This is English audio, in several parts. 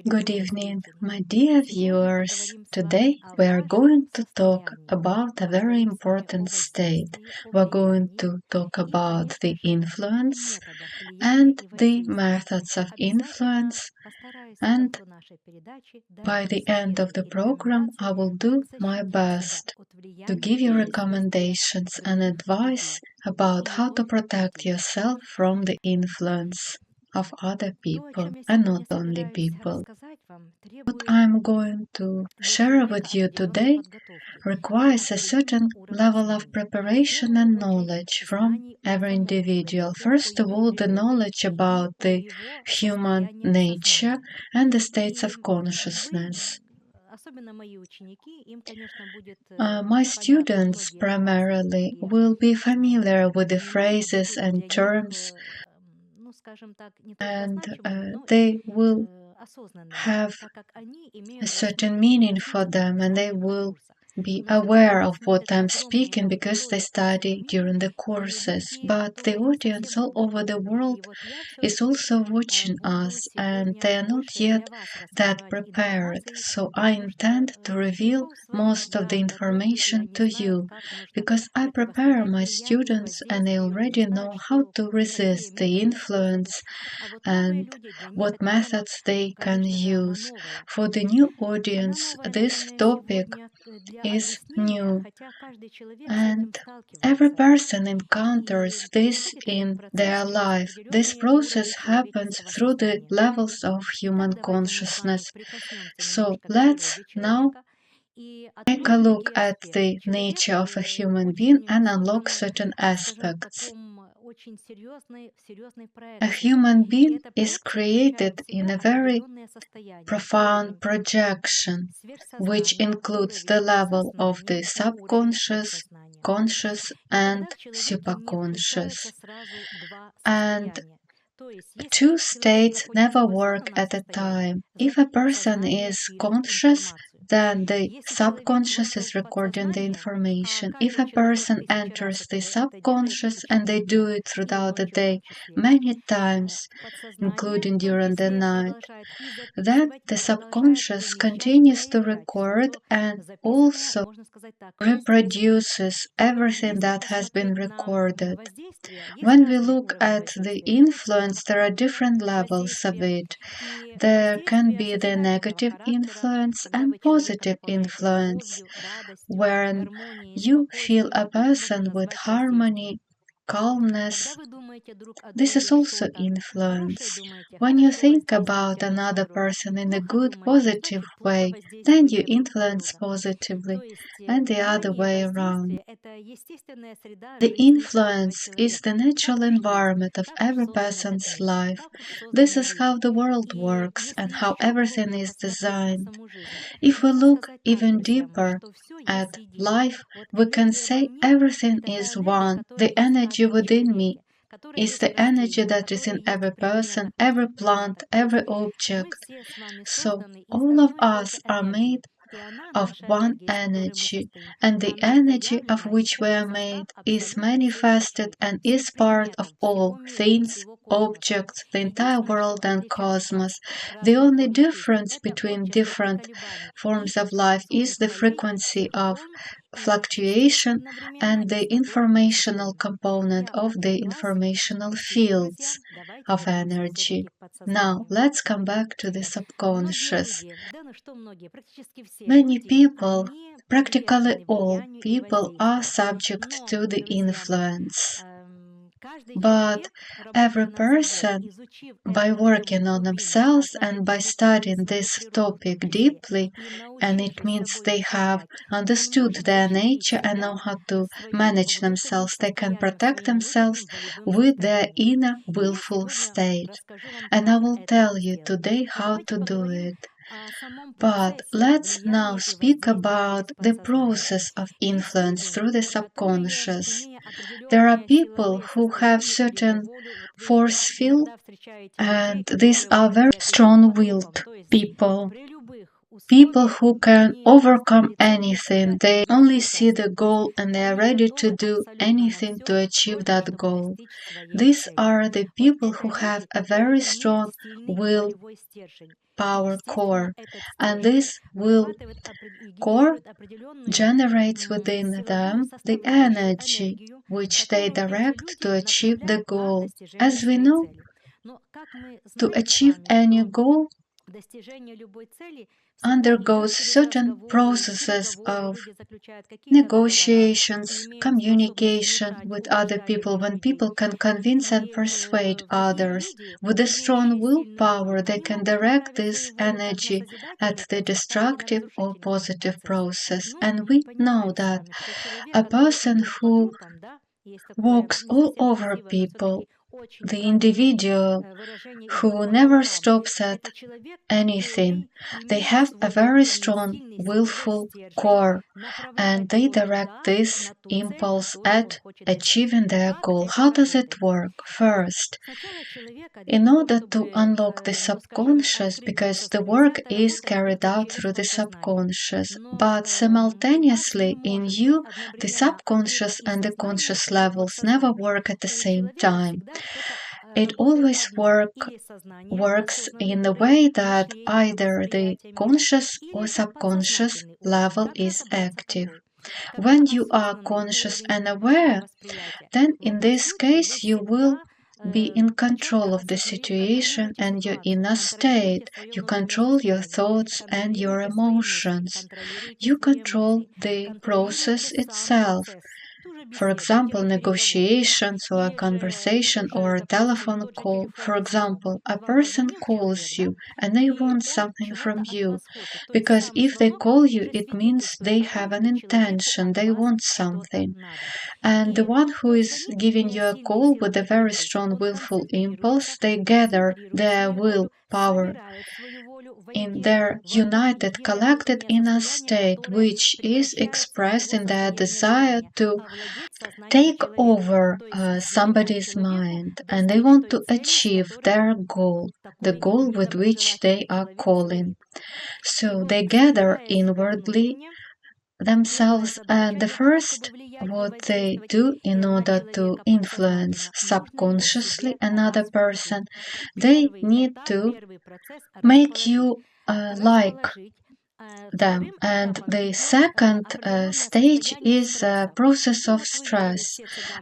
Good evening, my dear viewers. Today we are going to talk about a very important state. We're going to talk about the influence and the methods of influence, and by the end of the program I will do my best to give you recommendations and advice about how to protect yourself from the influence of other people, and not only people. What I'm going to share with you today requires a certain level of preparation and knowledge from every individual. First of all, the knowledge about the human nature and the states of consciousness. My students primarily will be familiar with the phrases and terms, and they will have a certain meaning for them, and they will be aware of what I'm speaking because they study during the courses. But the audience all over the world is also watching us, and they are not yet that prepared. So I intend to reveal most of the information to you because I prepare my students and they already know how to resist the influence and what methods they can use. For the new audience, this topic is new, and every person encounters this in their life. This process happens through the levels of human consciousness. So let's now take a look at the nature of a human being and unlock certain aspects. A human being is created in a very profound projection, which includes the level of the subconscious, conscious, and superconscious. And two states never work at a time. If a person is conscious, then the subconscious is recording the information. If a person enters the subconscious, and they do it throughout the day many times, including during the night, then the subconscious continues to record and also reproduces everything that has been recorded. When we look at the influence, there are different levels of it. There can be the negative influence and positive influence, when you feel a person with harmony, calmness. This is also influence. When you think about another person in a good, positive way, then you influence positively, and the other way around. The influence is the natural environment of every person's life. This is how the world works and how everything is designed. If we look even deeper at life, we can say everything is one. The energy within me is the energy that is in every person, every plant, every object. So all of us are made of one energy, and the energy of which we are made is manifested and is part of all things, objects, the entire world and cosmos. The only difference between different forms of life is the frequency of fluctuation and the informational component of the informational fields of energy. Now, let's come back to the subconscious. Many people, practically all people, are subject to the influence. But every person, by working on themselves and by studying this topic deeply, and it means they have understood their nature and know how to manage themselves, they can protect themselves with their inner willful state. And I will tell you today how to do it. But let's now speak about the process of influence through the subconscious. There are people who have certain force field, and these are very strong-willed people. people who can overcome anything. They only see the goal and they are ready to do anything to achieve that goal. These are the people who have a very strong will power core, and this will core generates within them the energy which they direct to achieve the goal. As we know, to achieve any goal undergoes certain processes of negotiations, communication with other people. When people can convince and persuade others with a strong willpower, they can direct this energy at the destructive or positive process. And we know that a person who walks all over people, the individual who never stops at anything, they have a very strong willful core and they direct this impulse at achieving their goal. How does it work? First, in order to unlock the subconscious, because the work is carried out through the subconscious, but simultaneously in you, the subconscious and the conscious levels never work at the same time. It always works in the way that either the conscious or subconscious level is active. When you are conscious and aware, then in this case you will be in control of the situation and your inner state. You control your thoughts and your emotions. You control the process itself. For example, negotiations or a conversation or a telephone call. For example, a person calls you and they want something from you. Because if they call you, it means they have an intention, they want something. And the one who is giving you a call with a very strong willful impulse, they gather their will power in their united, collected inner state, which is expressed in their desire to take over somebody's mind, and they want to achieve their goal, the goal with which they are calling. So they gather inwardly themselves, and the first what they do in order to influence subconsciously another person, they need to make you like them. And the second stage is a process of stress,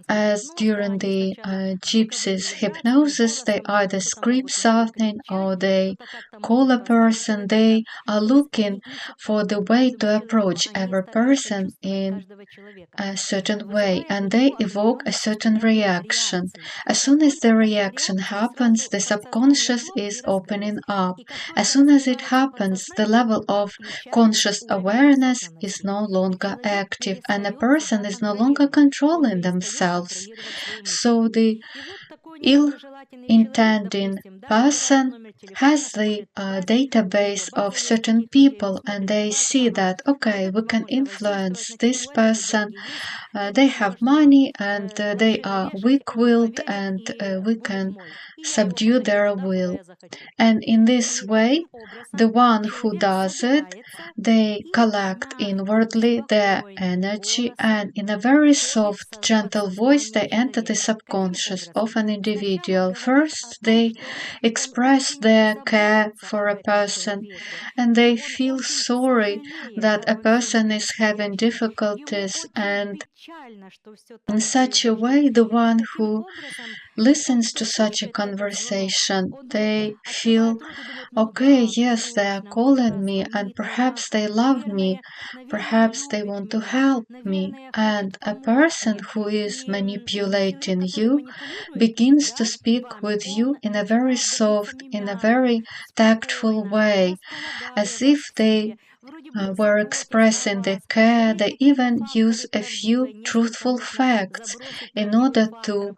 as during the gypsies hypnosis they either script something or they call a person. They are looking for the way to approach every person in a certain way, and they evoke a certain reaction. As soon as the reaction happens, the subconscious is opening up. As soon as it happens, the level of conscious awareness is no longer active and a person is no longer controlling themselves. So the ill-intending person has the database of certain people and they see that, okay, we can influence this person, they have money and they are weak-willed and we can subdue their will. And in this way, the one who does it, they collect inwardly their energy and in a very soft, gentle voice, they enter the subconscious of an individual. First, they express their care for a person and they feel sorry that a person is having difficulties, and in such a way, the one who listens to such a conversation, they feel, okay, yes, they are calling me and perhaps they love me, perhaps they want to help me. And a person who is manipulating you begins to speak with you in a very soft, in a very tactful way, as if they were expressing their care. They even use a few truthful facts in order to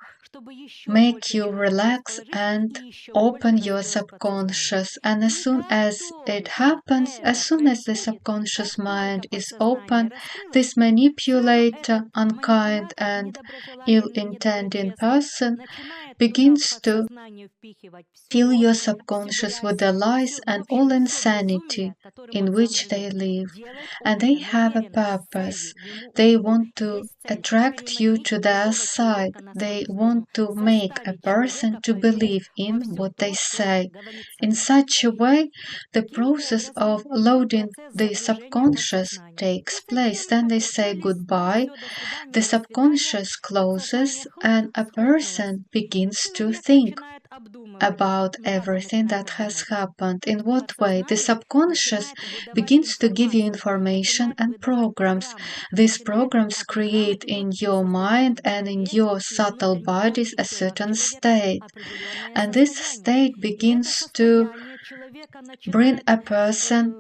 make you relax and open your subconscious. And as soon as it happens, as soon as the subconscious mind is open, this manipulator, unkind and ill-intending person begins to fill your subconscious with the lies and all insanity in which they live. And they have a purpose. They want to attract you to their side. They want to make a person to believe in what they say. In such a way, the process of loading the subconscious takes place. Then they say goodbye, the subconscious closes, and a person begins to think about everything that has happened. In what way? The subconscious begins to give you information and programs. These programs create in your mind and in your subtle bodies a certain state. And this state begins to bring a person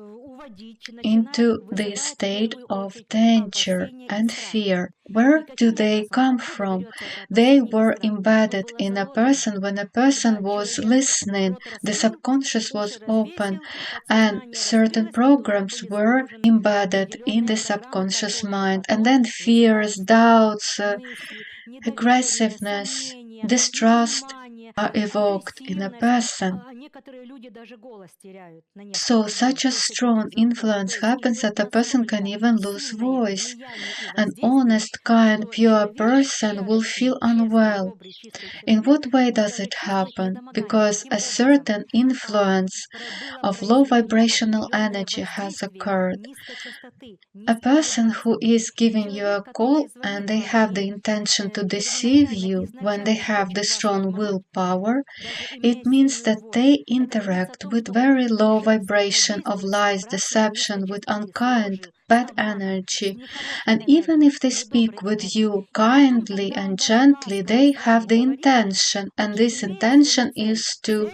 into the state of danger and fear. Where do they come from? They were embedded in a person when a person was listening, the subconscious was open, and certain programs were embedded in the subconscious mind. And then fears, doubts, aggressiveness, distrust are evoked in a person. So such a strong influence happens that a person can even lose voice. An honest, kind, pure person will feel unwell. In what way does it happen? Because a certain influence of low vibrational energy has occurred. A person who is giving you a call and they have the intention to deceive you when they have the strong willpower, it means that they interact with very low vibration of lies, deception, with unkind, bad energy. And even if they speak with you kindly and gently, they have the intention, and this intention is to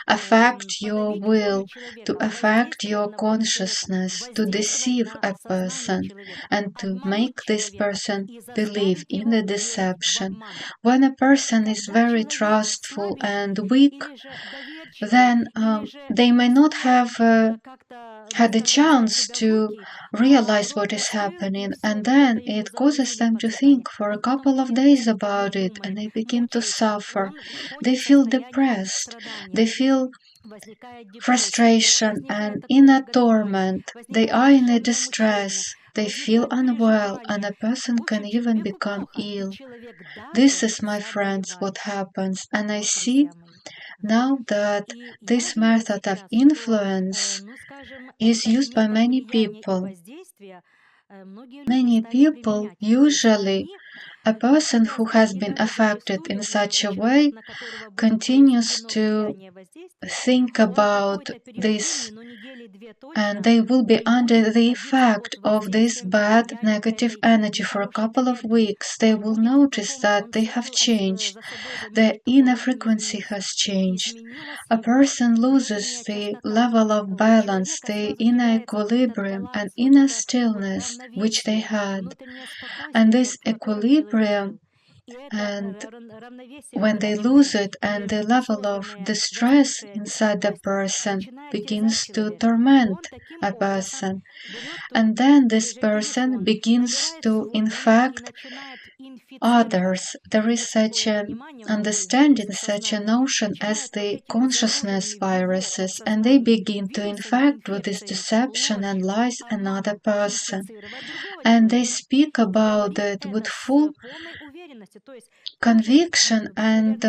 affect your will, to affect your consciousness, to deceive a person, and to make this person believe in the deception. When a person is very trustful and weak, then they may not have had a chance to realize what is happening, and then it causes them to think for a couple of days about it, and they begin to suffer. They feel depressed, they feel frustration and inner torment, they are in a distress, they feel unwell, and a person can even become ill. This is, my friends, what happens, and I see now that this method of influence is used by many people. Many people, usually a person who has been affected in such a way, continues to think about this, and they will be under the effect of this bad negative energy for a couple of weeks. They will notice that they have changed. Their inner frequency has changed. A person loses the level of balance, the inner equilibrium and inner stillness which they had. And this equilibrium, and when they lose it, and the level of distress inside the person begins to torment a person, and then this person begins to infect others. There is such an understanding, such a notion as the consciousness viruses, and they begin to infect with this deception and lies another person. And they speak about it with full conviction and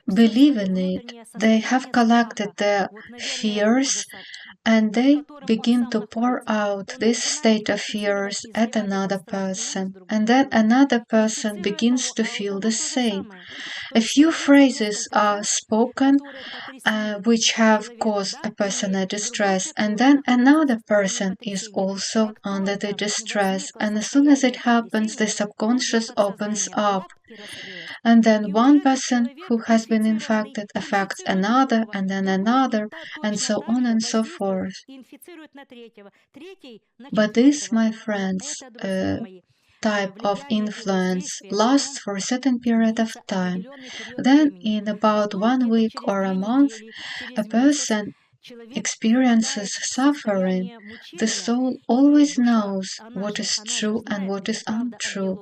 believe in it. They have collected their fears and they begin to pour out this state of fears at another person. And then another person begins to feel the same. A few phrases are spoken which have caused a person a distress, and then another person is also under the distress. And as soon as it happens, the subconscious opens up. And then one person who has been infected affects another, and then another, and so on and so forth. But this, my friends, type of influence lasts for a certain period of time. Then, in about 1 week or a month, a person experiences suffering. The soul always knows what is true and what is untrue.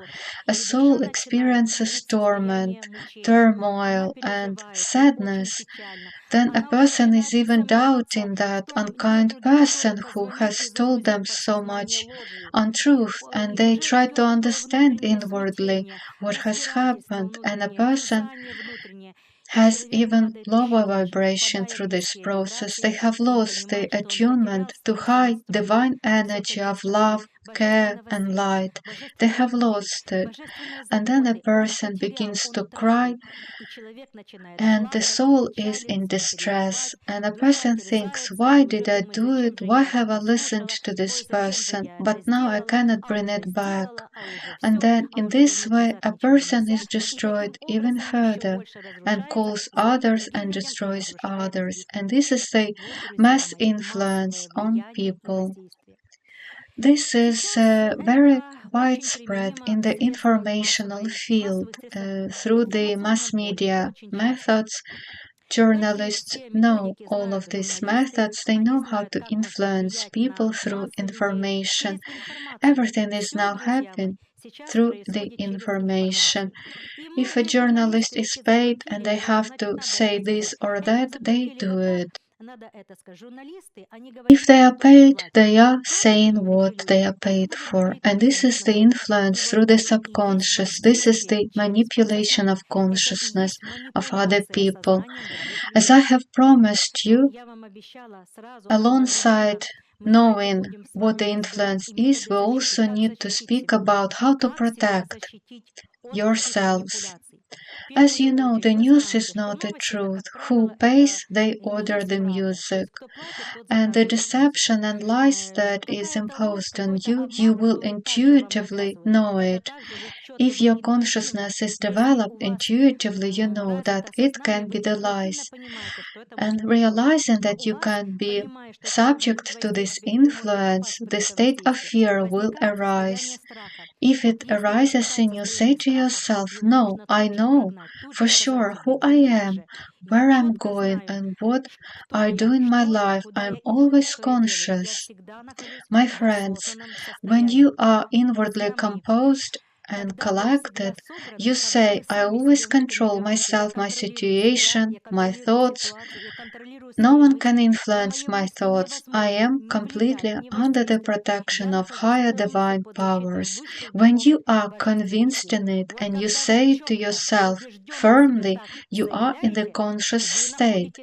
A soul experiences torment, turmoil, and sadness. Then a person is even doubting that unkind person who has told them so much untruth, and they try to understand inwardly what has happened, and a person has even lower vibration through this process. They have lost the attunement to high divine energy of love, care, and light. They have lost it. And then a person begins to cry, and the soul is in distress. And a person thinks, why did I do it? Why have I listened to this person? But now I cannot bring it back. And then in this way, a person is destroyed even further and calls others and destroys others. And this is the mass influence on people. This is very widespread in the informational field through the mass media methods. Journalists know all of these methods. They know how to influence people through information. Everything is now happening through the information. If a journalist is paid and they have to say this or that, they do it. If they are paid, they are saying what they are paid for. And this is the influence through the subconscious. This is the manipulation of consciousness of other people. As I have promised you, alongside knowing what the influence is, we also need to speak about how to protect yourselves. As you know, the news is not the truth. Who pays, they order the music. And the deception and lies that is imposed on you, you will intuitively know it. If your consciousness is developed intuitively, you know that it can be the lies. And realizing that you can be subject to this influence, the state of fear will arise. If it arises in you, say to yourself, no, I know for sure who I am, where I'm going, and what I do in my life. I'm always conscious. My friends, when you are inwardly composed and collected, you say, I always control myself, my situation, my thoughts. No one can influence my thoughts. I am completely under the protection of higher divine powers. When you are convinced in it and you say it to yourself firmly, you are in the conscious state.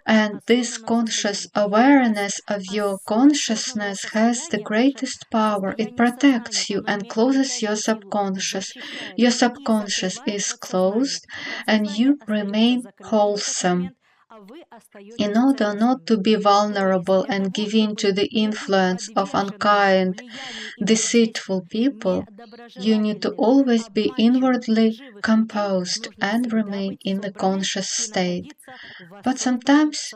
And this conscious awareness of your consciousness has the greatest power. It protects you and closes your subconscious. Your subconscious is closed and you remain wholesome. In order not to be vulnerable and give in to the influence of unkind, deceitful people, you need to always be inwardly composed and remain in the conscious state. But sometimes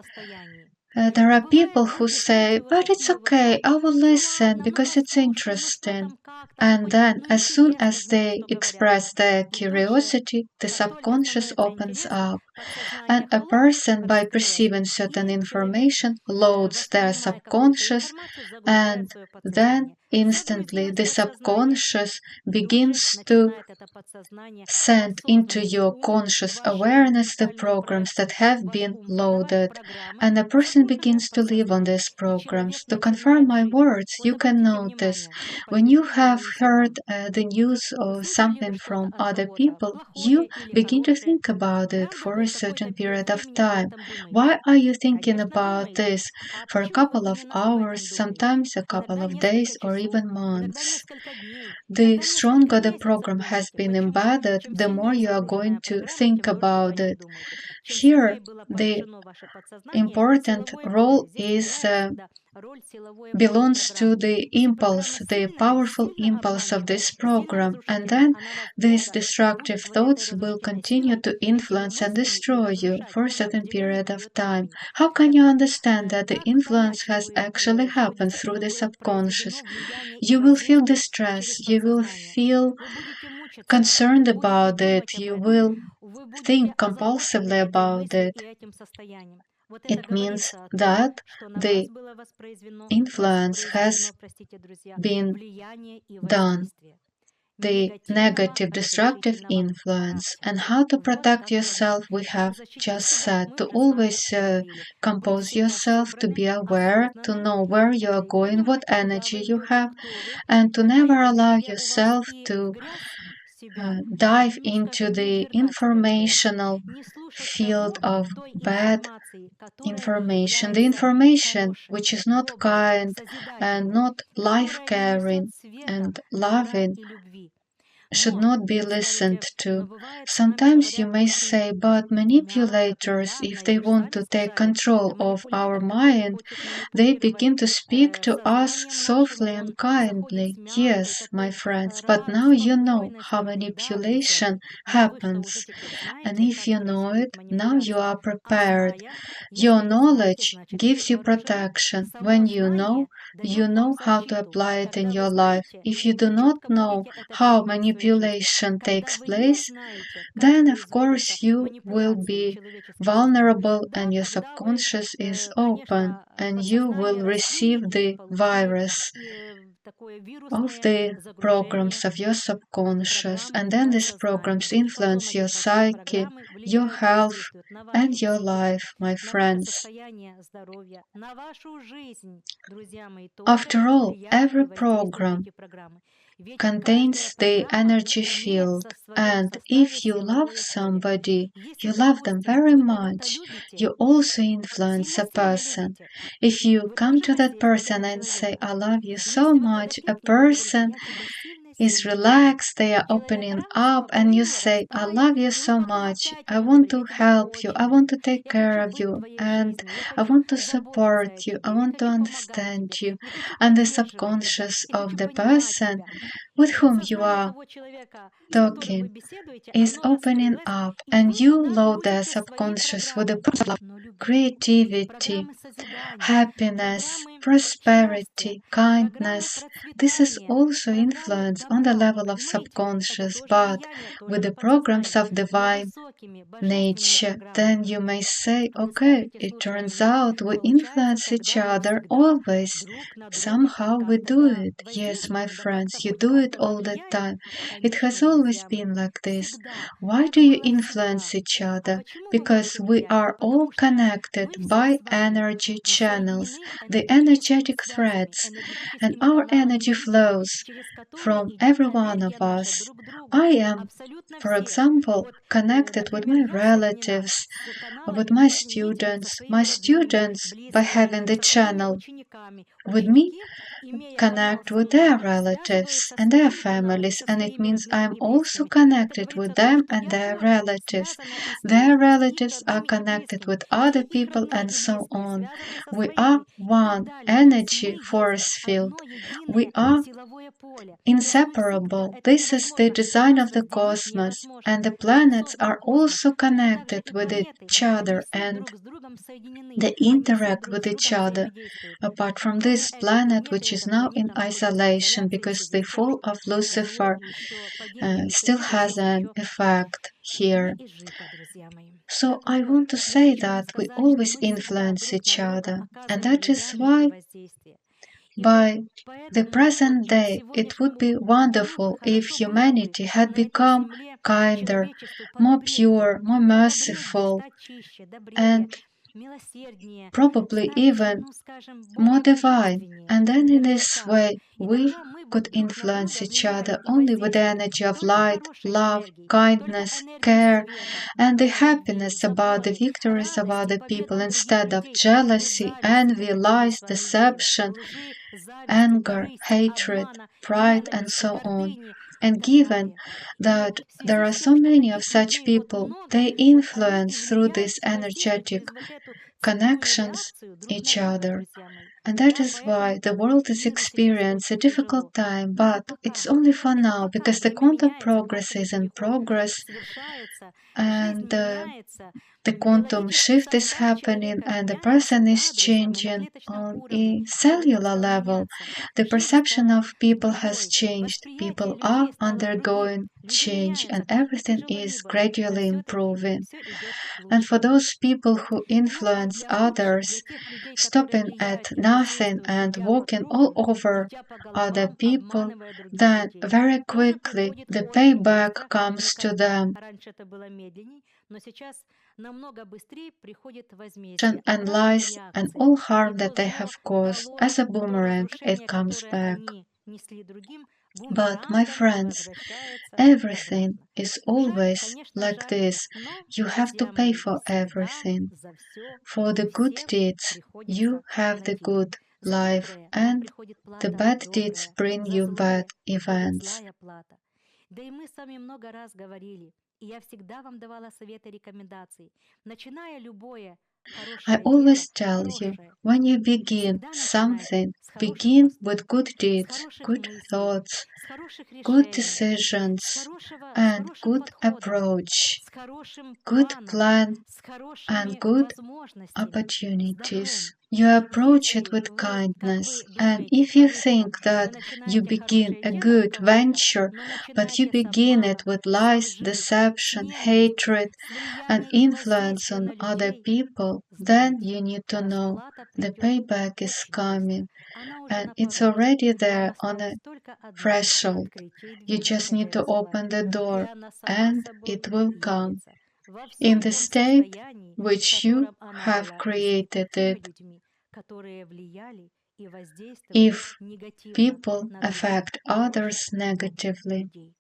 there are people who say, but it's okay, I will listen because it's interesting. And then, as soon as they express their curiosity, the subconscious opens up. And a person, by perceiving certain information, loads their subconscious, and then instantly the subconscious begins to send into your conscious awareness the programs that have been loaded, and a person begins to live on these programs. To confirm my words, you can notice when you have heard the news or something from other people, you begin to think about it for a certain period of time. Why are you thinking about this for a couple of hours, sometimes a couple of days, or even months? The stronger the program has been embedded, the more you are going to think about it. Here, the important role belongs to the impulse, the powerful impulse of this program, and then these destructive thoughts will continue to influence and destroy you for a certain period of time. How can you understand that the influence has actually happened through the subconscious? You will feel distress, you will feel concerned about it, you will think compulsively about it. It means that the influence has been done, the negative, destructive influence. And how to protect yourself, we have just said, to always compose yourself, to be aware, to know where you are going, what energy you have, and to never allow yourself to dive into the informational field of bad information, the information which is not kind and not life-caring and loving should not be listened to. Sometimes you may say, but manipulators, if they want to take control of our mind, they begin to speak to us softly and kindly. Yes, my friends, but now you know how manipulation happens. And if you know it, now you are prepared. Your knowledge gives you protection. When you know how to apply it in your life. If you do not know how manipulation takes place, then of course you will be vulnerable and your subconscious is open and you will receive the virus of the programs of your subconscious, and then these programs influence your psyche, your health, and your life, my friends. After all, every program contains the energy field, and if you love somebody, you love them very much, you also influence a person. If you come to that person and say, I love you so much, a person is relaxed, they are opening up, and you say, I love you so much, I want to help you, I want to take care of you, and I want to support you, I want to understand you. And the subconscious of the person with whom you are talking is opening up, and you load their subconscious with the creativity, happiness, prosperity, kindness. This is also influence on the level of subconscious, but with the programs of divine nature, then you may say, okay, it turns out we influence each other always. Somehow we do it. Yes, my friends, you do it all the time. It has always been like this. Why do you influence each other? Because we are all connected by energy channels, the energetic threads, and our energy flows from every one of us. I am, for example, connected with my relatives, with my students. My students, by having the channel with me, connect with their relatives and their families, and it means I am also connected with them and their relatives. Their relatives are connected with other people, and so on. We are one energy force field. We are inseparable. This is the design of the cosmos, and the planets are also connected with each other and they interact with each other. Apart from this planet, which is now in isolation because the fall of Lucifer still has an effect here. So I want to say that we always influence each other, and that is why by the present day, it would be wonderful if humanity had become kinder, more pure, more merciful, and probably even more divine. And then in this way, we could influence each other only with the energy of light, love, kindness, care, and the happiness about the victories of other people instead of jealousy, envy, lies, deception, anger, hatred, pride, and so on. And given that there are so many of such people, they influence through these energetic connections each other. And that is why the world is experiencing a difficult time, but it's only for now because the quantum progress is in progress and the quantum shift is happening and the person is changing on a cellular level. The perception of people has changed. People are undergoing change and everything is gradually improving. And for those people who influence others, stopping at nothing and walking all over other people, then very quickly the payback comes to them and lies and all harm that they have caused as a boomerang it comes back. But my friends, everything is always like this. You have to pay for everything. For the good deeds, you have the good life, and the bad deeds bring you bad events. Да и мы с вами много раз говорили, и я всегда вам давала советы и рекомендации. Начиная любое I хорошее дело, always tell you, хорошее, when you begin всегда начинайте something, с хороших begin with поступков, good с deeds, хороших good мыслей, thoughts, с хороших good решений, decisions, с and хорошим good подходом, approach, с хорошим good планом, plan, с and хорошими good возможностями, opportunities. здоровым. You approach it Если with вы, как kindness, вы and думаете в if you кавычках, think вы that you начинаете begin хорошее a дело в good кавычках, venture, но but you начинаете с begin it обмана, with с lies, лжи, с deception, ненависти, hatred, с and влияния и influence воздействия on на other людей, people, then знайте, you need to know расплата the придет payback is очень быстро. coming, Она уже and на it's пороге. already Вам there on a осталось только одно — threshold. открыть ей You дверь, just need когда to это open желаете. the И door, она сама and собой it will come явится во in всем the том state состоянии, в which you котором она have была created избита теми it. людьми, которые влияли и воздействовали If негативно people на других affect хороших, others добрых negatively. людей.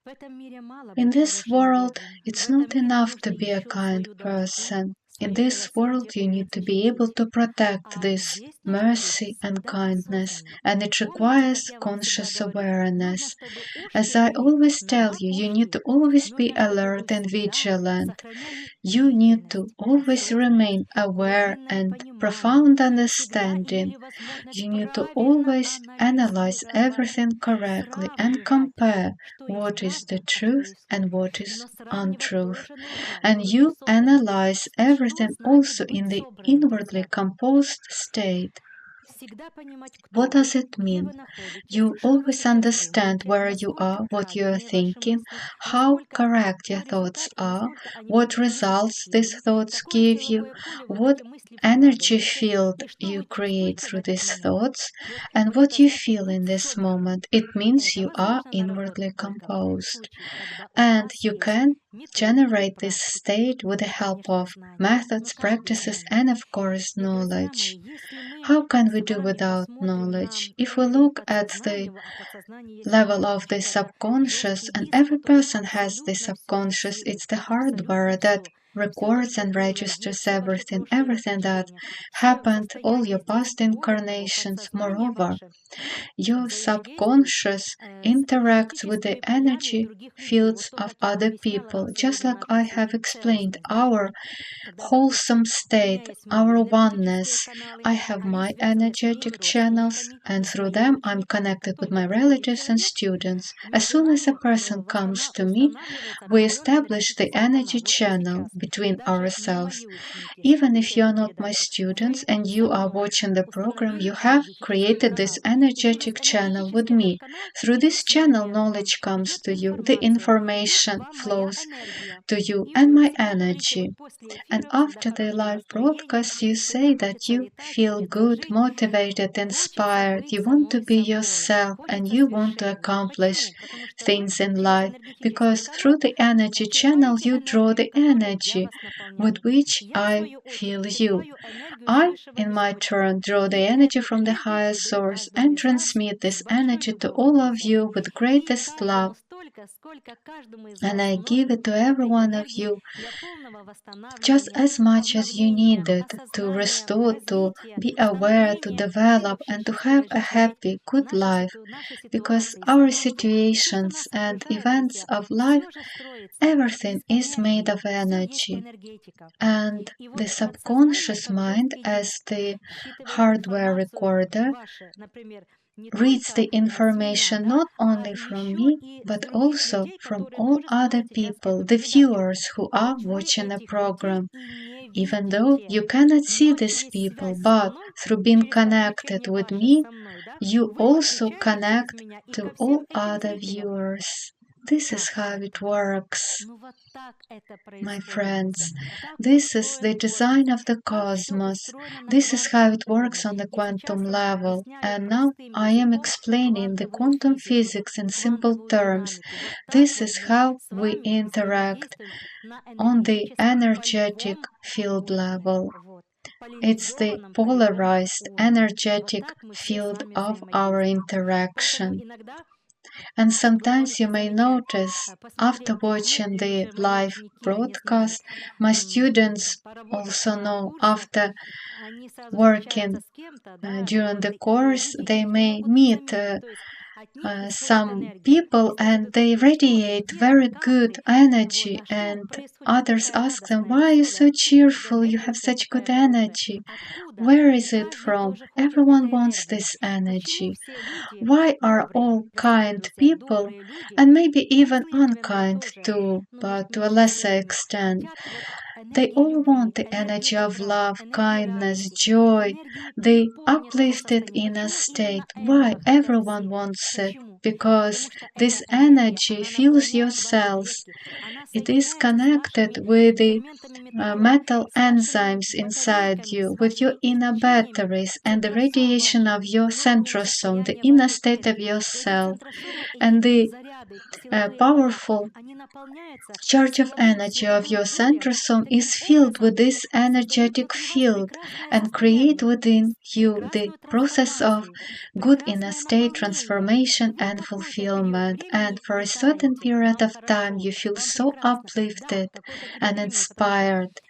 В этом мире мало In быть this хорошим и world, добрым. В it's этом not мире enough нужно to be a еще kind свою доброту, person. In свое this world, милосердие you need уметь to be able защитить. to protect А this здесь нужно быть mercy and всегда kindness, осознанным. and it Помните, как requires я вам всегда conscious говорю, нужно, awareness. чтобы ушки As I были always на tell you, you need макушке. to always be Нужно, чтобы вы alert and всегда vigilant. сохраняли You need to бдительность, always осознанность, remain aware глубинное and понимание. profound Всегда understanding. имели возможность You need to правильно always analyze анализировать, everything correctly and сравнивать, compare что есть what is the правда, а что truth есть and ложь. what is Но сравнивать untruth. тоже нужно в And you невысоком. analyze Что everything значит also быть in the собранным, inwardly друзья? composed state. Всегда понимать, кто What does вы, it где вы mean? находитесь, You что вы always сейчас understand думаете, where you насколько are, what you are правильные ваши thinking, мысли, how насколько correct your какой thoughts результат и are, насколько они what будут приносить results these последний, thoughts какое give you, силовое поле вы в what эти мысли energy вкладываете field и что you вы create чувствуете в through этот these момент. thoughts, and Вот what это you значит feel быть in this собранным. moment. It means Это you are возможно inwardly наработать только в том composed. случае, когда у And вас you есть can методика, generate this практика state with the и, help конечно, of знания. Но methods, как без practices, знаний? and of course, И, друзья мои, knowledge. если мы How can с we do вами without посмотрим на knowledge? If we уровень look at the подсознания, а подсознание, если вы level of the помните, это subconscious, жесткий and диск, every который person has the абсолютно все subconscious, фиксирует, it's the абсолютно hardware that все. Все records ваше and было, есть, registers все ваши everything, прошлые everything that воплощения, все happened, all состояния your здесь. past Более того, incarnations. подсознание Moreover, ваше your взаимодействует subconscious с interacts with the энергетическими полями energy других людей. fields Вот то, of как я other объясняла people, just абсолютно like нашу I have сегодня explained. целостность, да? Our Когда, допустим, wholesome у меня state, есть мои our энергетические oneness. каналы, I have они my связаны с моими energetic channels, родственниками и and с through моими them I'm учениками. Как connected with только my приходит relatives and человек, students. As между soon as a нами person comes to me, устанавливается we определенный establish the энергетический канал. energy Вот как channel сейчас. between Даже не ourselves. мои ученики, Even if слушайте you are эту not my передачу, students вы and со you are мной watching the program, you установили have энергетический created this канал. И через energetic channel with энергетический me. этот канал Through this идут channel, знания к вам, knowledge comes идет to you, the информация, идет к information вам моя flows энергия. to you, И and вы my всегда говорите, energy. вот после And эфира всегда after the хорошее live настроение, broadcast, you всегда say that хочется you летать, feel хочется good, жить, motivated, хочется inspired, быть you want to самой be собой, yourself, and хочется you want to свершения. accomplish Почему? Потому что вы things in через life. энергетический Because through канал the energy channel, черпаете you draw энергию, the которой я energy вас with наполняю. which Я, в I свою очередь, feel you. черпаю энергию с I, высшего in my источника. turn, draw the И energy эту from the higher энергию передаю source каждому and из вас transmit с this большой energy to любовью, all of друзья. you with И greatest каждому love. столько And I give it to every one of you just as much as you need it to restore, to be aware, to develop, and to have a happy, good life. Because our situations and events of life, everything is made of energy. And the subconscious mind, as the hardware recorder, reads the information not only from me, but also from all other people, the viewers who are watching the program. Even though you cannot see these people, but through being connected with me, you also connect to all other viewers. This is how it works, my friends. This is the design of the cosmos. This is how it works on the quantum level. And now I am explaining the quantum physics in simple terms. This is how we interact on the energetic field level. It's the polarized energetic field of our interaction. And sometimes you may notice, after watching the live broadcast, my students also know after working during the course, they may meet some people and they radiate very good energy, and others ask them, why are you so cheerful, you have such good energy, where is it from? Everyone wants this energy. Why are all kind people, and maybe even unkind too, but to a lesser extent, they all want the energy of love, kindness, joy, the uplifted inner state. Why? Everyone wants it, because this energy fills your cells. It is connected with the metal enzymes inside you, with your inner batteries and the radiation of your centrosome, the inner state of your cell, and the powerful charge of energy of your centrosome is filled with this energetic field and create within you the process of good inner state transformation and fulfillment. And for a certain period of time you feel so uplifted and inspired.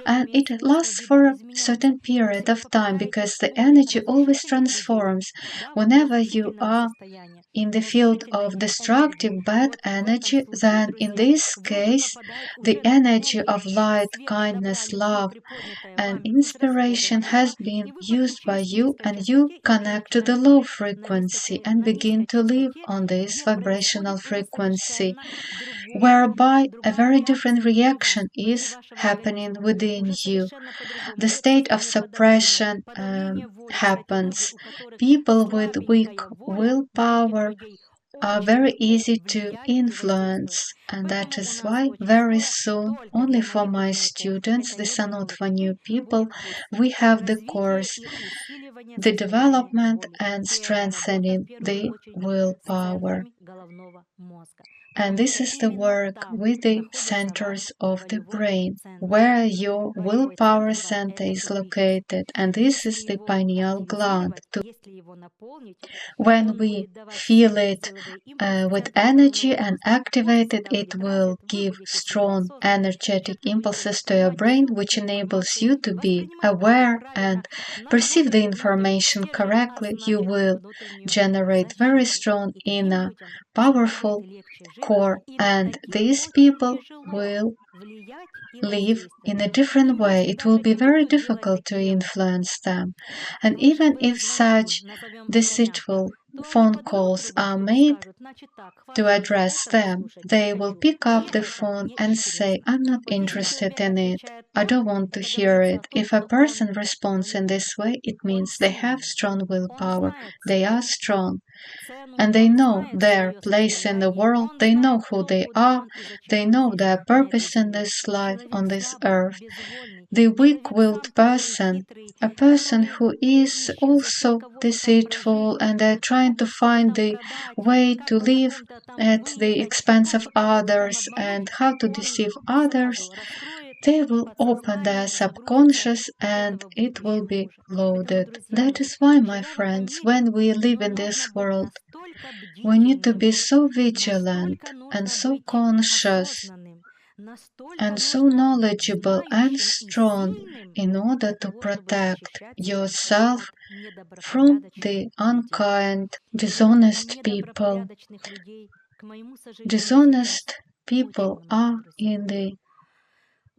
And it lasts for a certain period of time because the energy always transforms. Whenever you are in the field of destructive bad energy, then in this case, the energy of light, kindness, love, and inspiration has been used by you, and you connect to the low frequency and begin to live on this vibrational frequency, whereby a very different reaction is happening within you. The state of suppression happens. People with weak willpower are very easy to influence, and that is why very soon, only for my students, these are not for new people, we have the course, the development and strengthening the willpower. And this is the work with the centers of the brain, where your willpower center is located, and this is the pineal gland. When we feel it with energy and activate it, it will give strong energetic impulses to your brain, which enables you to be aware and perceive the information correctly. You will generate very strong inner powerful core, and these people will live in a different way. It will be very difficult to influence them. And even if such deceitful phone calls are made to address them, they will pick up the phone and say, I'm not interested in it. I don't want to hear it. If a person responds in this way, it means they have strong willpower. They are strong. And they know their place in the world, they know who they are, they know their purpose in this life on this earth. The weak-willed person, a person who is also deceitful, and they're trying to find the way to live at the expense of others and how to deceive others, they will open their subconscious and it will be loaded. That is why, my friends, when we live in this world, We need to be so vigilant and so conscious and so knowledgeable and strong in order to protect yourself from the unkind, dishonest people. Dishonest people are in the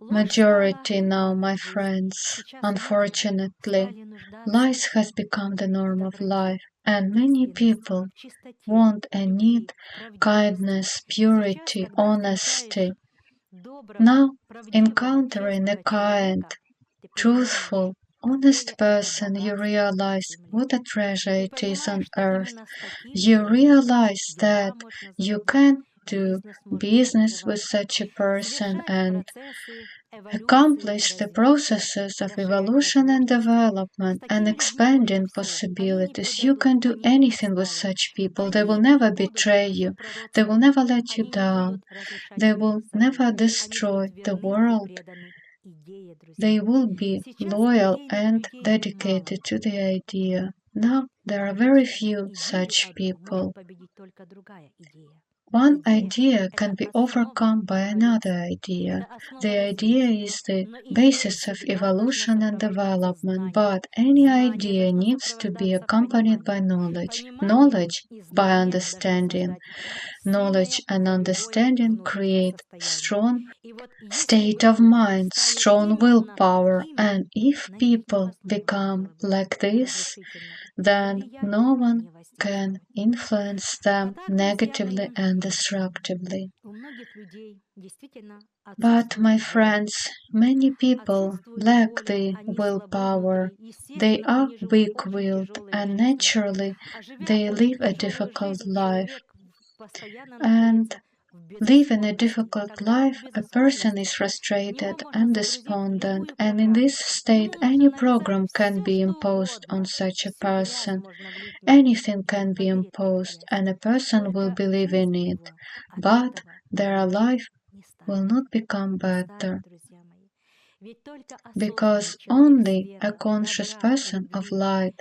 majority now, my friends. Unfortunately, lies has become the norm of life, and many people want and need kindness, purity, honesty. Now, encountering a kind, truthful, honest person, you realize what a treasure it is on earth. You realize that you can do business with such a person and accomplish the processes of evolution and development and expanding possibilities. You can do anything with such people. They will never betray you. They will never let you down. They will never destroy the world. They will be loyal and dedicated to the idea. Now, there are very few such people. One idea can be overcome by another idea. The idea is the basis of evolution and development, but any idea needs to be accompanied by knowledge. Knowledge by understanding. Knowledge and understanding create strong state of mind, strong willpower, and if people become like this, then no one can influence them negatively and destructively. But, my friends, many people lack the willpower. They are weak-willed and naturally they live a difficult life. And living a difficult life, a person is frustrated and despondent, and in this state any program can be imposed on such a person. Anything can be imposed, and a person will believe in it, but their life will not become better. Because only a conscious person of light,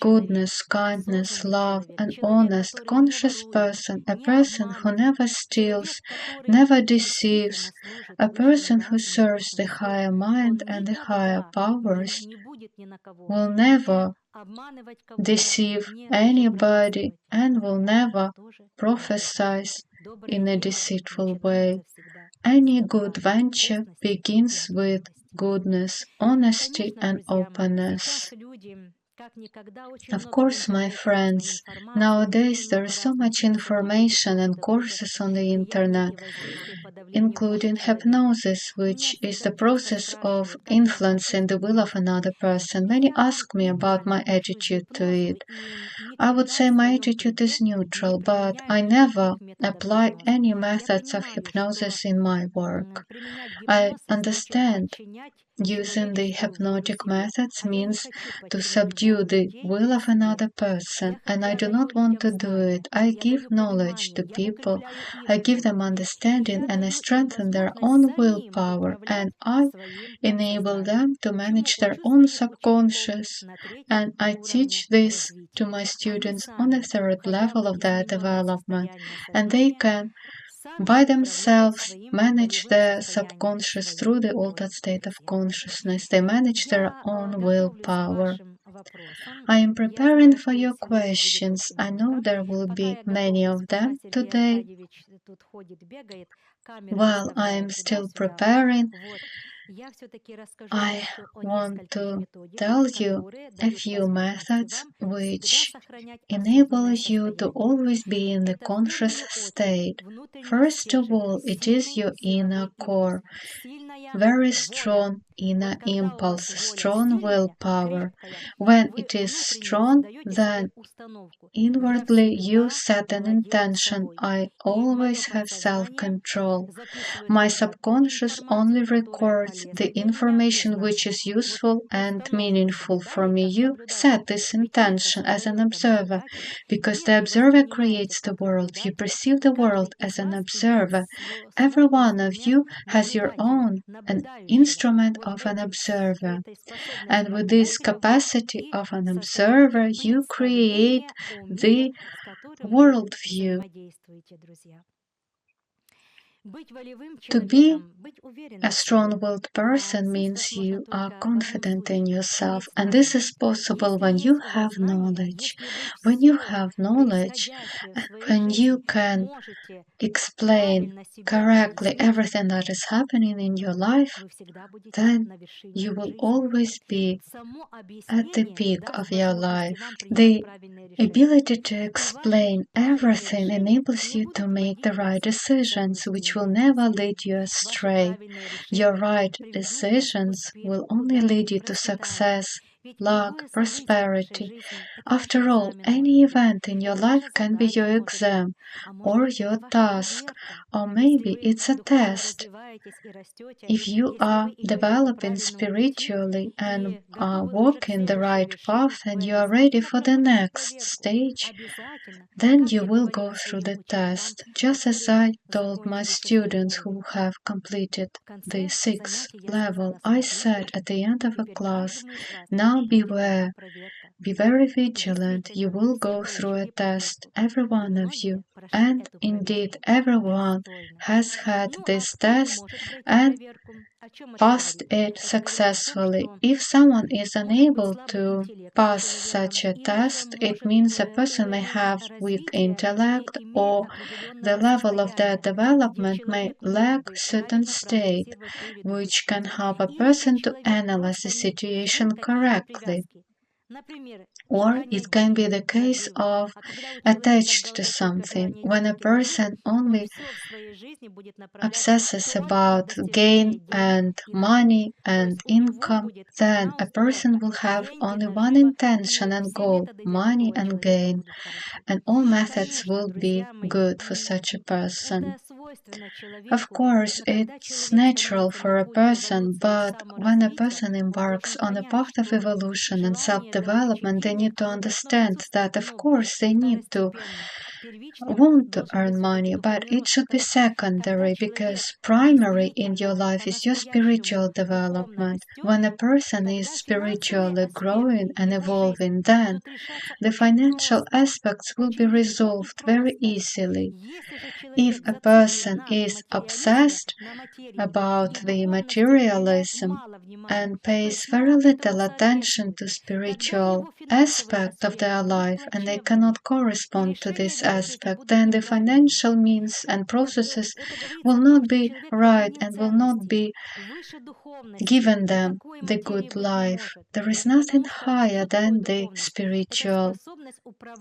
goodness, kindness, love, and honest, conscious person, a person who never steals, never deceives, a person who serves the higher mind and the higher powers, will never deceive anybody and will never prophesy in a deceitful way. Any good venture begins with goodness, honesty, and openness. Of course, my friends, nowadays there is so much information and courses on the internet, including hypnosis, which is the process of influencing the will of another person. Many ask me about my attitude to it. I would say my attitude is neutral, but I never apply any methods of hypnosis in my work. I understand using the hypnotic methods means to subdue the will of another person, and I do not want to do it. I give knowledge to people, I give them understanding, and I strengthen their own willpower, and I enable them to manage their own subconscious, and I teach this to my students on the third level of their development, and they can by themselves manage their subconscious through the altered state of consciousness. They manage their own willpower. I am preparing for your questions. I know there will be many of them today. While I am still preparing, I want to tell you a few methods which enable you to always be in the conscious state. First of all, it is your inner core, very strong inner impulse, strong willpower. When it is strong, then inwardly you set an intention. I always have self-control. My subconscious only records the information which is useful and meaningful for me. You set this intention as an observer, because the observer creates the world. You perceive the world as an observer, every one of you has your own an instrument of an observer. And with this capacity of an observer, you create the worldview. To be a strong-willed person means you are confident in yourself, and this is possible when you have knowledge. When you have knowledge, and when you can explain correctly everything that is happening in your life, then you will always be at the peak of your life. The ability to explain everything enables you to make the right decisions, which will never lead you astray. Your right decisions will only lead you to success, luck, prosperity. After all, any event in your life can be your exam, or your task, or maybe it's a test. If you are developing spiritually and are walking the right path and you are ready for the next stage, then you will go through the test, just as I told my students who have completed the 6th level. I said at the end of a class, now beware, be very vigilant, you will go through a test, every one of you. And indeed, everyone has had this test and passed it successfully. If someone is unable to pass such a test, it means a person may have weak intellect or the level of their development may lack certain state, which can help a person to analyze the situation correctly. Or it can be the case of attached to something, when a person only obsesses about gain and money and income, then a person will have only one intention and goal, money and gain, and all methods will be good for such a person. Of course, it's natural for a person, but when a person embarks on a path of evolution and self-development, they need to understand that, of course, they need to want to earn money, but it should be secondary because primary in your life is your spiritual development. When a person is spiritually growing and evolving, then the financial aspects will be resolved very easily. If a person is obsessed about the materialism and pays very little attention to spiritual aspect of their life and they cannot correspond to this aspect, then the financial means and processes will not be right and will not be given them the good life. There is nothing higher than the spiritual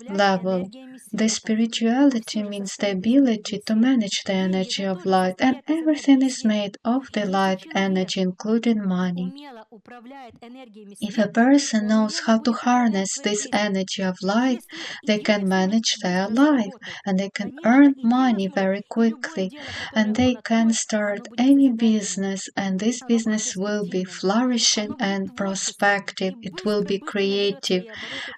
level. The spirituality means the ability to manage the energy of light, and everything is made of the light energy, including money. If a person knows how to harness this energy of light, they can manage their life and they can earn money very quickly and they can start any business and this business will be flourishing and prospective. It will be creative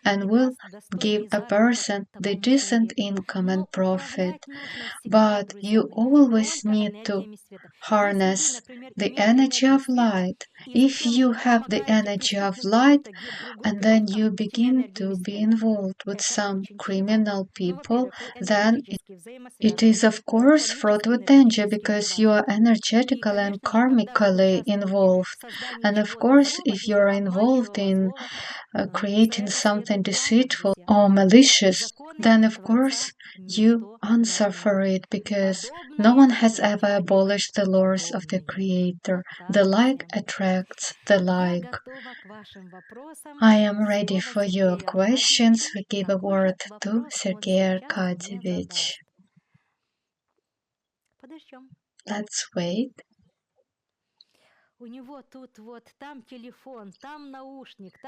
and will give a person the decent income and profit. But you always need to harness the energy of light. If you have the energy of light and then you begin to be involved with some criminal people, then it is of course fraught with danger because you are energetically and karmically involved. And of course, if you are involved in creating something deceitful or malicious, then of course you answer for it because no one has ever abolished the laws of the Creator. The like attracts the like. I am ready for your questions. We give a word to Sergei Arkadyevich. Let's wait.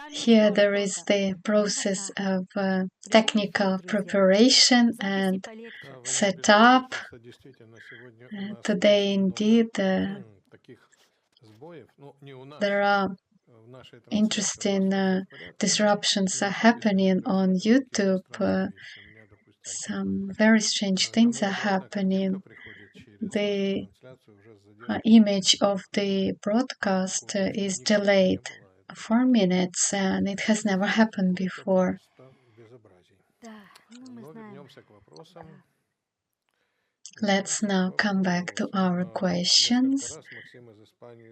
Here there is the process of technical preparation and setup. Today, indeed, there are interesting disruptions are happening on YouTube. Some very strange things are happening. the image of the broadcast is delayed 4 minutes, and it has never happened before. Let's now come back to our questions.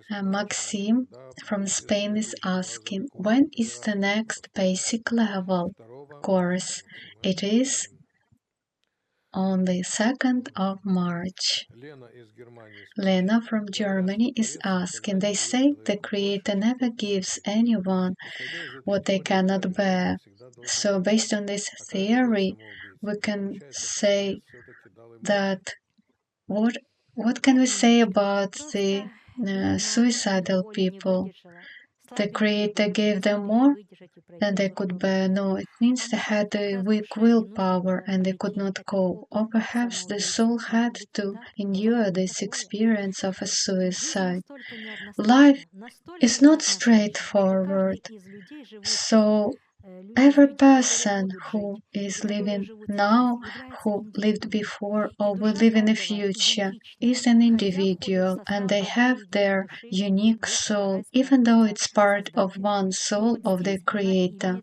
Maxim from Spain is asking, when is the next basic level course? It is on the 2nd of March. Lena from Germany is asking, they say the Creator never gives anyone what they cannot bear. So based on this theory, we can say that what can we say about the suicidal people? The Creator gave them more than they could bear. No, it means they had a weak willpower and they could not cope. Or perhaps the soul had to endure this experience of a suicide. Life is not straightforward. So every person who is living now, who lived before, or will live in the future is an individual, and they have their unique soul, even though it's part of one soul of the Creator.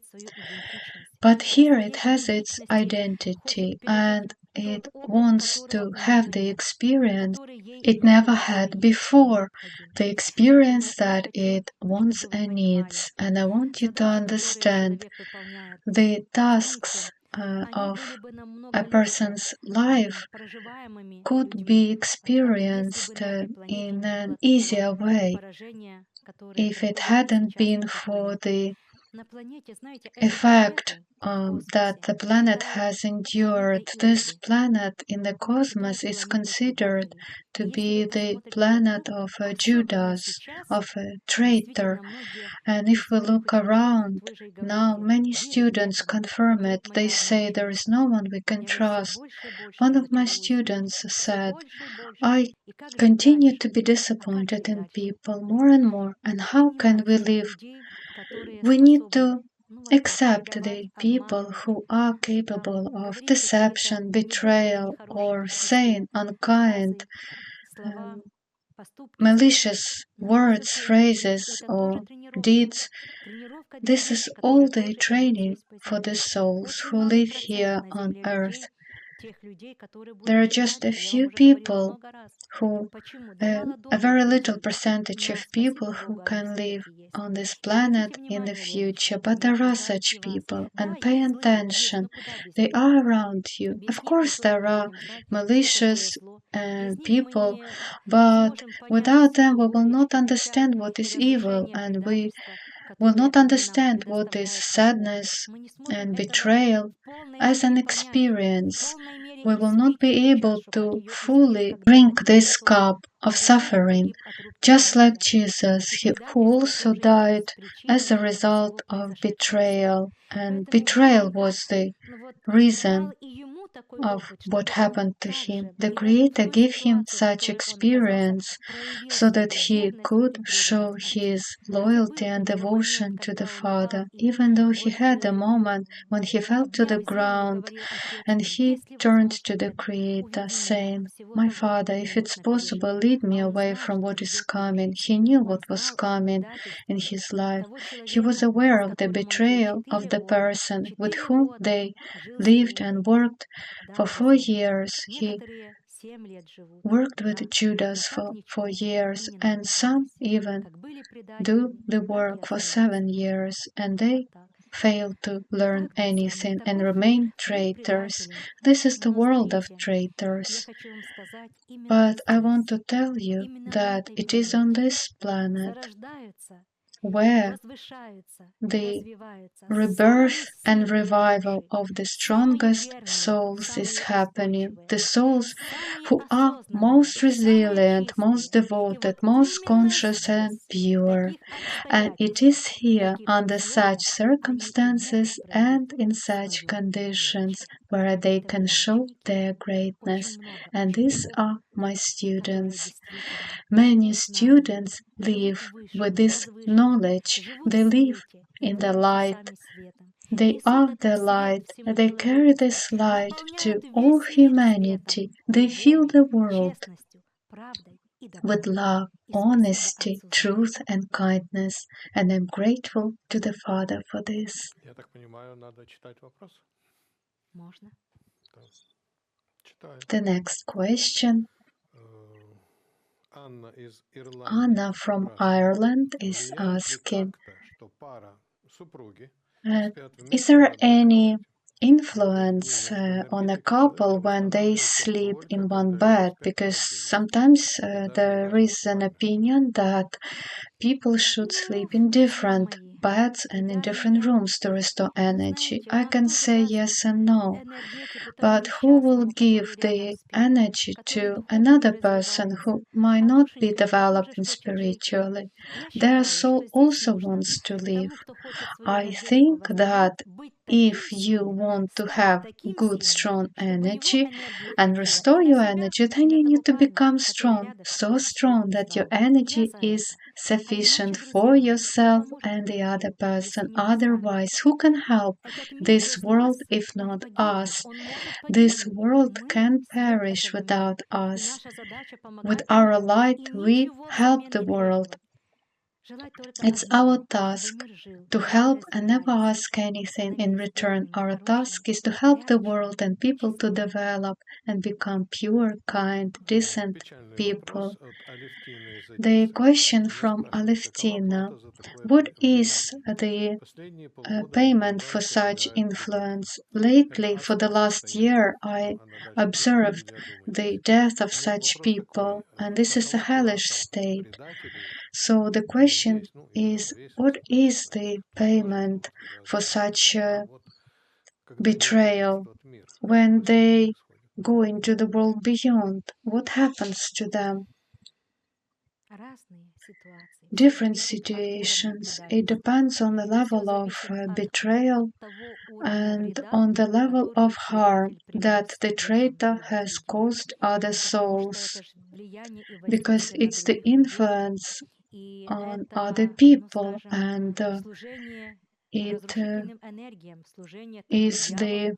But here it has its identity, and it wants to have the experience it never had before, the experience that it wants and needs. And I want you to understand the tasks of a person's life could be experienced in an easier way if it hadn't been for the effect that the planet has endured. This planet in the cosmos is considered to be the planet of a Judas, of a traitor. And if we look around now, many students confirm it. They say there is no one we can trust. One of my students said, I continue to be disappointed in people more and more, and how can we live? We need to accept the people who are capable of deception, betrayal, or saying unkind, malicious words, phrases, or deeds. This is all the training for the souls who live here on earth. There are just a few people who, a very little percentage of people who can live on this planet in the future, but there are such people, and pay attention. They are around you. Of course, there are malicious people, but without them, we will not understand what is evil, and we will not understand what is sadness and betrayal as an experience. We will not be able to fully drink this cup of suffering, just like Jesus, who also died as a result of betrayal, and betrayal was the reason of what happened to him. The Creator gave him such experience so that he could show his loyalty and devotion to the Father, even though he had a moment when he fell to the ground and he turned to the Creator, saying, My Father, if it's possible, lead me away from what is coming. He knew what was coming in his life. He was aware of the betrayal of the person with whom they lived and worked for 4 years. He worked with Judas for 4 years, and some even do the work for 7 years, and they fail to learn anything and remain traitors. This is the world of traitors. But I want to tell you that it is on this planet where the rebirth and revival of the strongest souls is happening. The souls who are most resilient, most devoted, most conscious and pure. And it is here, under such circumstances and in such conditions, where they can show their greatness. And these are my students. Many students live with this knowledge. They live in the light. They are the light. They carry this light to all humanity. They fill the world with love, honesty, truth, and kindness. And I'm grateful to the Father for this. Я так понимаю, надо читать вопрос? Можно? Да. Читаю. The next question. Анна из Ирландии Anna from Ireland is Влияет ли asking, как-то, что пара, супруги, спят is вместе there на одной any кровати? influence on a couple when they sleep in one bed? Because sometimes there is an opinion that people should sleep in different beds and in different rooms to restore energy. I can say yes and no. But who will give the energy to another person who might not be developing spiritually? Their soul also wants to live. I think that if you want to have good, strong energy and restore your energy, then you need to become strong, so strong that your energy is sufficient for yourself and the other person. Otherwise, who can help this world if not us? This world can perish without us. With our light, we help the world. It's our task to help and never ask anything in return. Our task is to help the world and people to develop and become pure, kind, decent people. The question from Aleftina: what is the payment for such influence? Lately, for the last year, I observed the death of such people, and this is a hellish state. So the question is, what is the payment for such betrayal when they go into the world beyond? What happens to them? Different situations. It depends on the level of betrayal and on the level of harm that the traitor has caused other souls, because it's the influence on other people, and it is the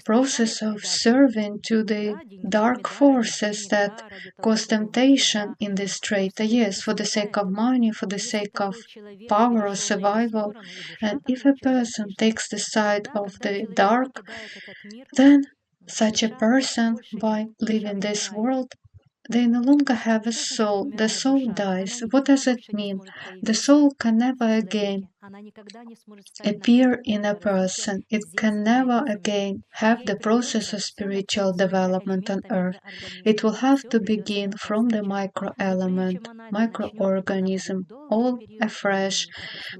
process of serving to the dark forces that cause temptation in this traitor. Yes, for the sake of money, for the sake of power or survival. And if a person takes the side of the dark, then such a person, by leaving this world, they no longer have a soul. The soul dies. What does it mean? The soul can never again appear in a person. It can never again have the process of spiritual development on earth. It will have to begin from the microelement, microorganism, all afresh.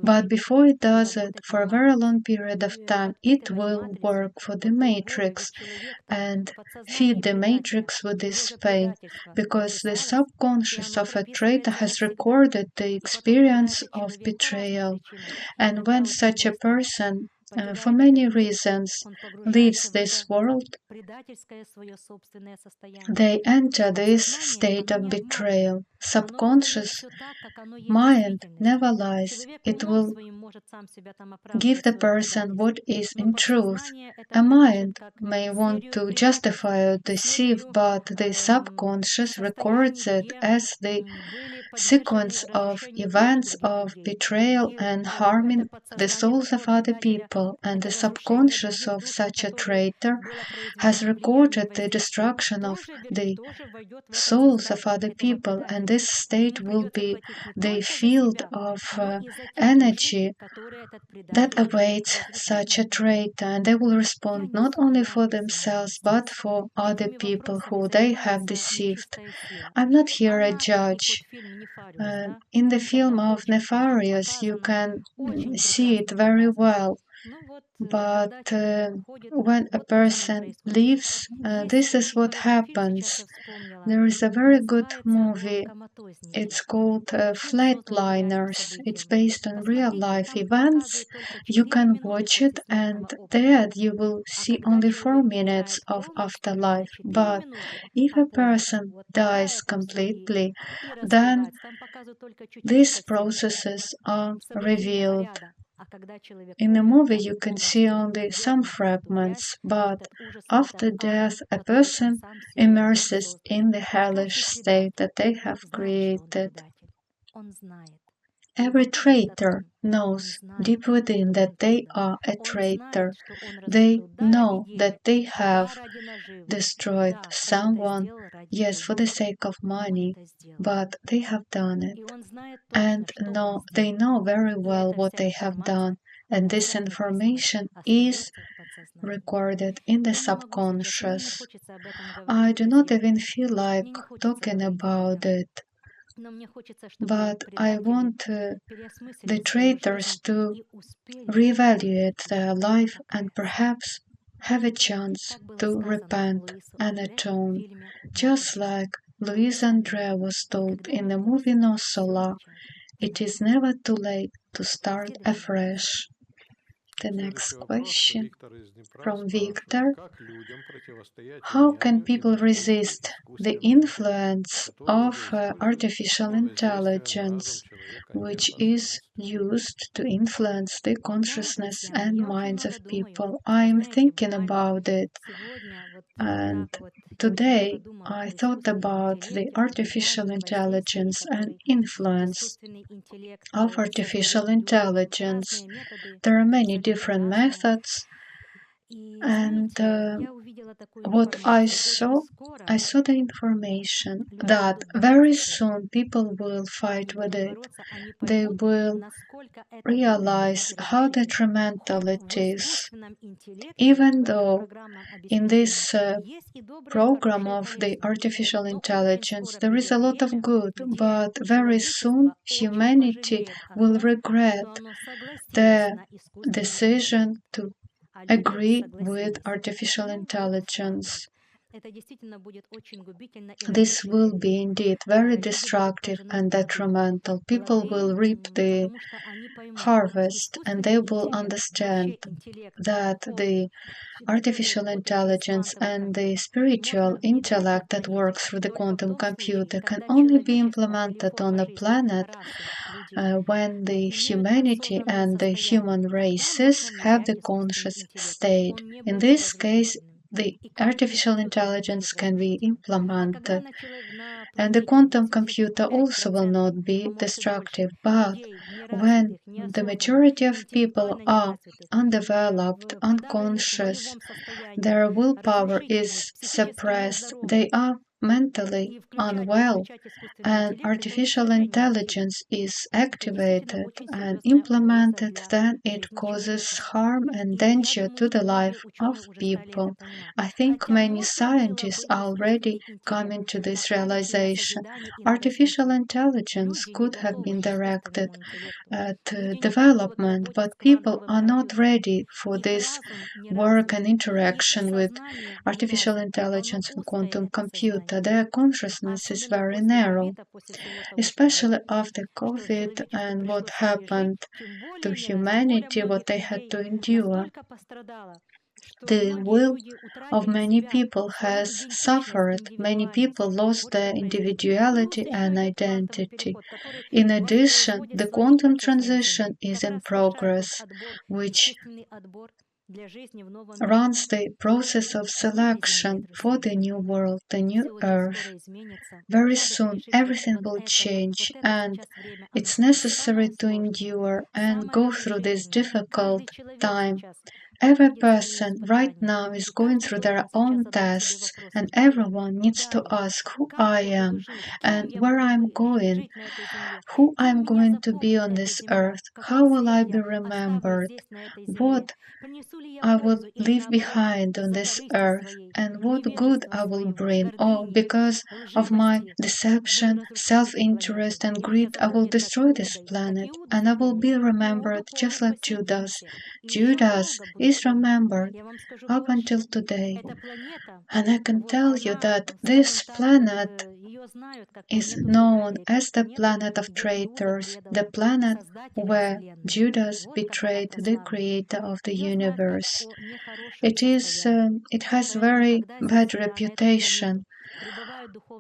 But before it does it, for a very long period of time, it will work for the matrix and feed the matrix with this pain, because the subconscious of a traitor has recorded the experience of betrayal. And when such a person, for many reasons, leaves this world, they enter this state of betrayal. Subconscious mind never lies. It will give the person what is in truth. A mind may want to justify or deceive, but the subconscious records it as the sequence of events of betrayal and harming the souls of other people, and the subconscious of such a traitor has recorded the destruction of the souls of other people, and this state will be the field of energy that awaits such a traitor, and they will respond not only for themselves but for other people who they have deceived. I'm not here a judge. In the film of Nefarious, you can see it very well. But when a person leaves, this is what happens. There is a very good movie. It's called Flatliners. It's based on real life events. You can watch it, and there you will see only 4 minutes of afterlife. But if a person dies completely, then these processes are revealed. In the movie, you can see only some fragments, but after death, a person immerses in the hellish state that they have created. Every traitor knows deep within that they are a traitor. They know that they have destroyed someone, yes, for the sake of money, but they have done it. And they know very well what they have done, and this information is recorded in the subconscious. I do not even feel like talking about it, but I want the traitors to reevaluate their life and perhaps have a chance to repent and atone, just like Luis Andrea was told in the movie No Sola. It is never too late to start afresh. The next question from Victor. How can people resist the influence of artificial intelligence, which is used to influence the consciousness and minds of people? I'm thinking about it, and today I thought about the artificial intelligence and influence of artificial intelligence. There are many different methods, and what I saw the information that very soon people will fight with it. They will realize how detrimental it is. Even though in this program of the artificial intelligence there is a lot of good, but very soon humanity will regret the decision to agree with artificial intelligence. This will be indeed very destructive and detrimental. People will reap the harvest and they will understand that the artificial intelligence and the spiritual intellect that works through the quantum computer can only be implemented on a planet when the humanity and the human races have the conscious state. In this case, the artificial intelligence can be implemented, and the quantum computer also will not be destructive. But when the majority of people are undeveloped, unconscious, their willpower is suppressed, they are mentally unwell, and artificial intelligence is activated and implemented, then it causes harm and danger to the life of people. I think many scientists are already coming to this realization. Artificial intelligence could have been directed at development, but people are not ready for this work and interaction with artificial intelligence and quantum computer. Their consciousness is very narrow, especially after COVID and what happened to humanity, what they had to endure. The will of many people has suffered. Many people lost their individuality and identity. In addition, the quantum transition is in progress, which runs the process of selection for the new world, the new earth. Very soon everything will change, and it's necessary to endure and go through this difficult time. Every person right now is going through their own tests, and everyone needs to ask who I am and where I'm going, who I'm going to be on this earth, how will I be remembered, what I will leave behind on this earth, and what good I will bring. Or because of my deception, self-interest, and greed, I will destroy this planet, and I will be remembered just like Judas. Judas is remembered up until today. And I can tell you that this planet is known as the planet of traitors, the planet where Judas betrayed the creator of the universe. It has very bad reputation.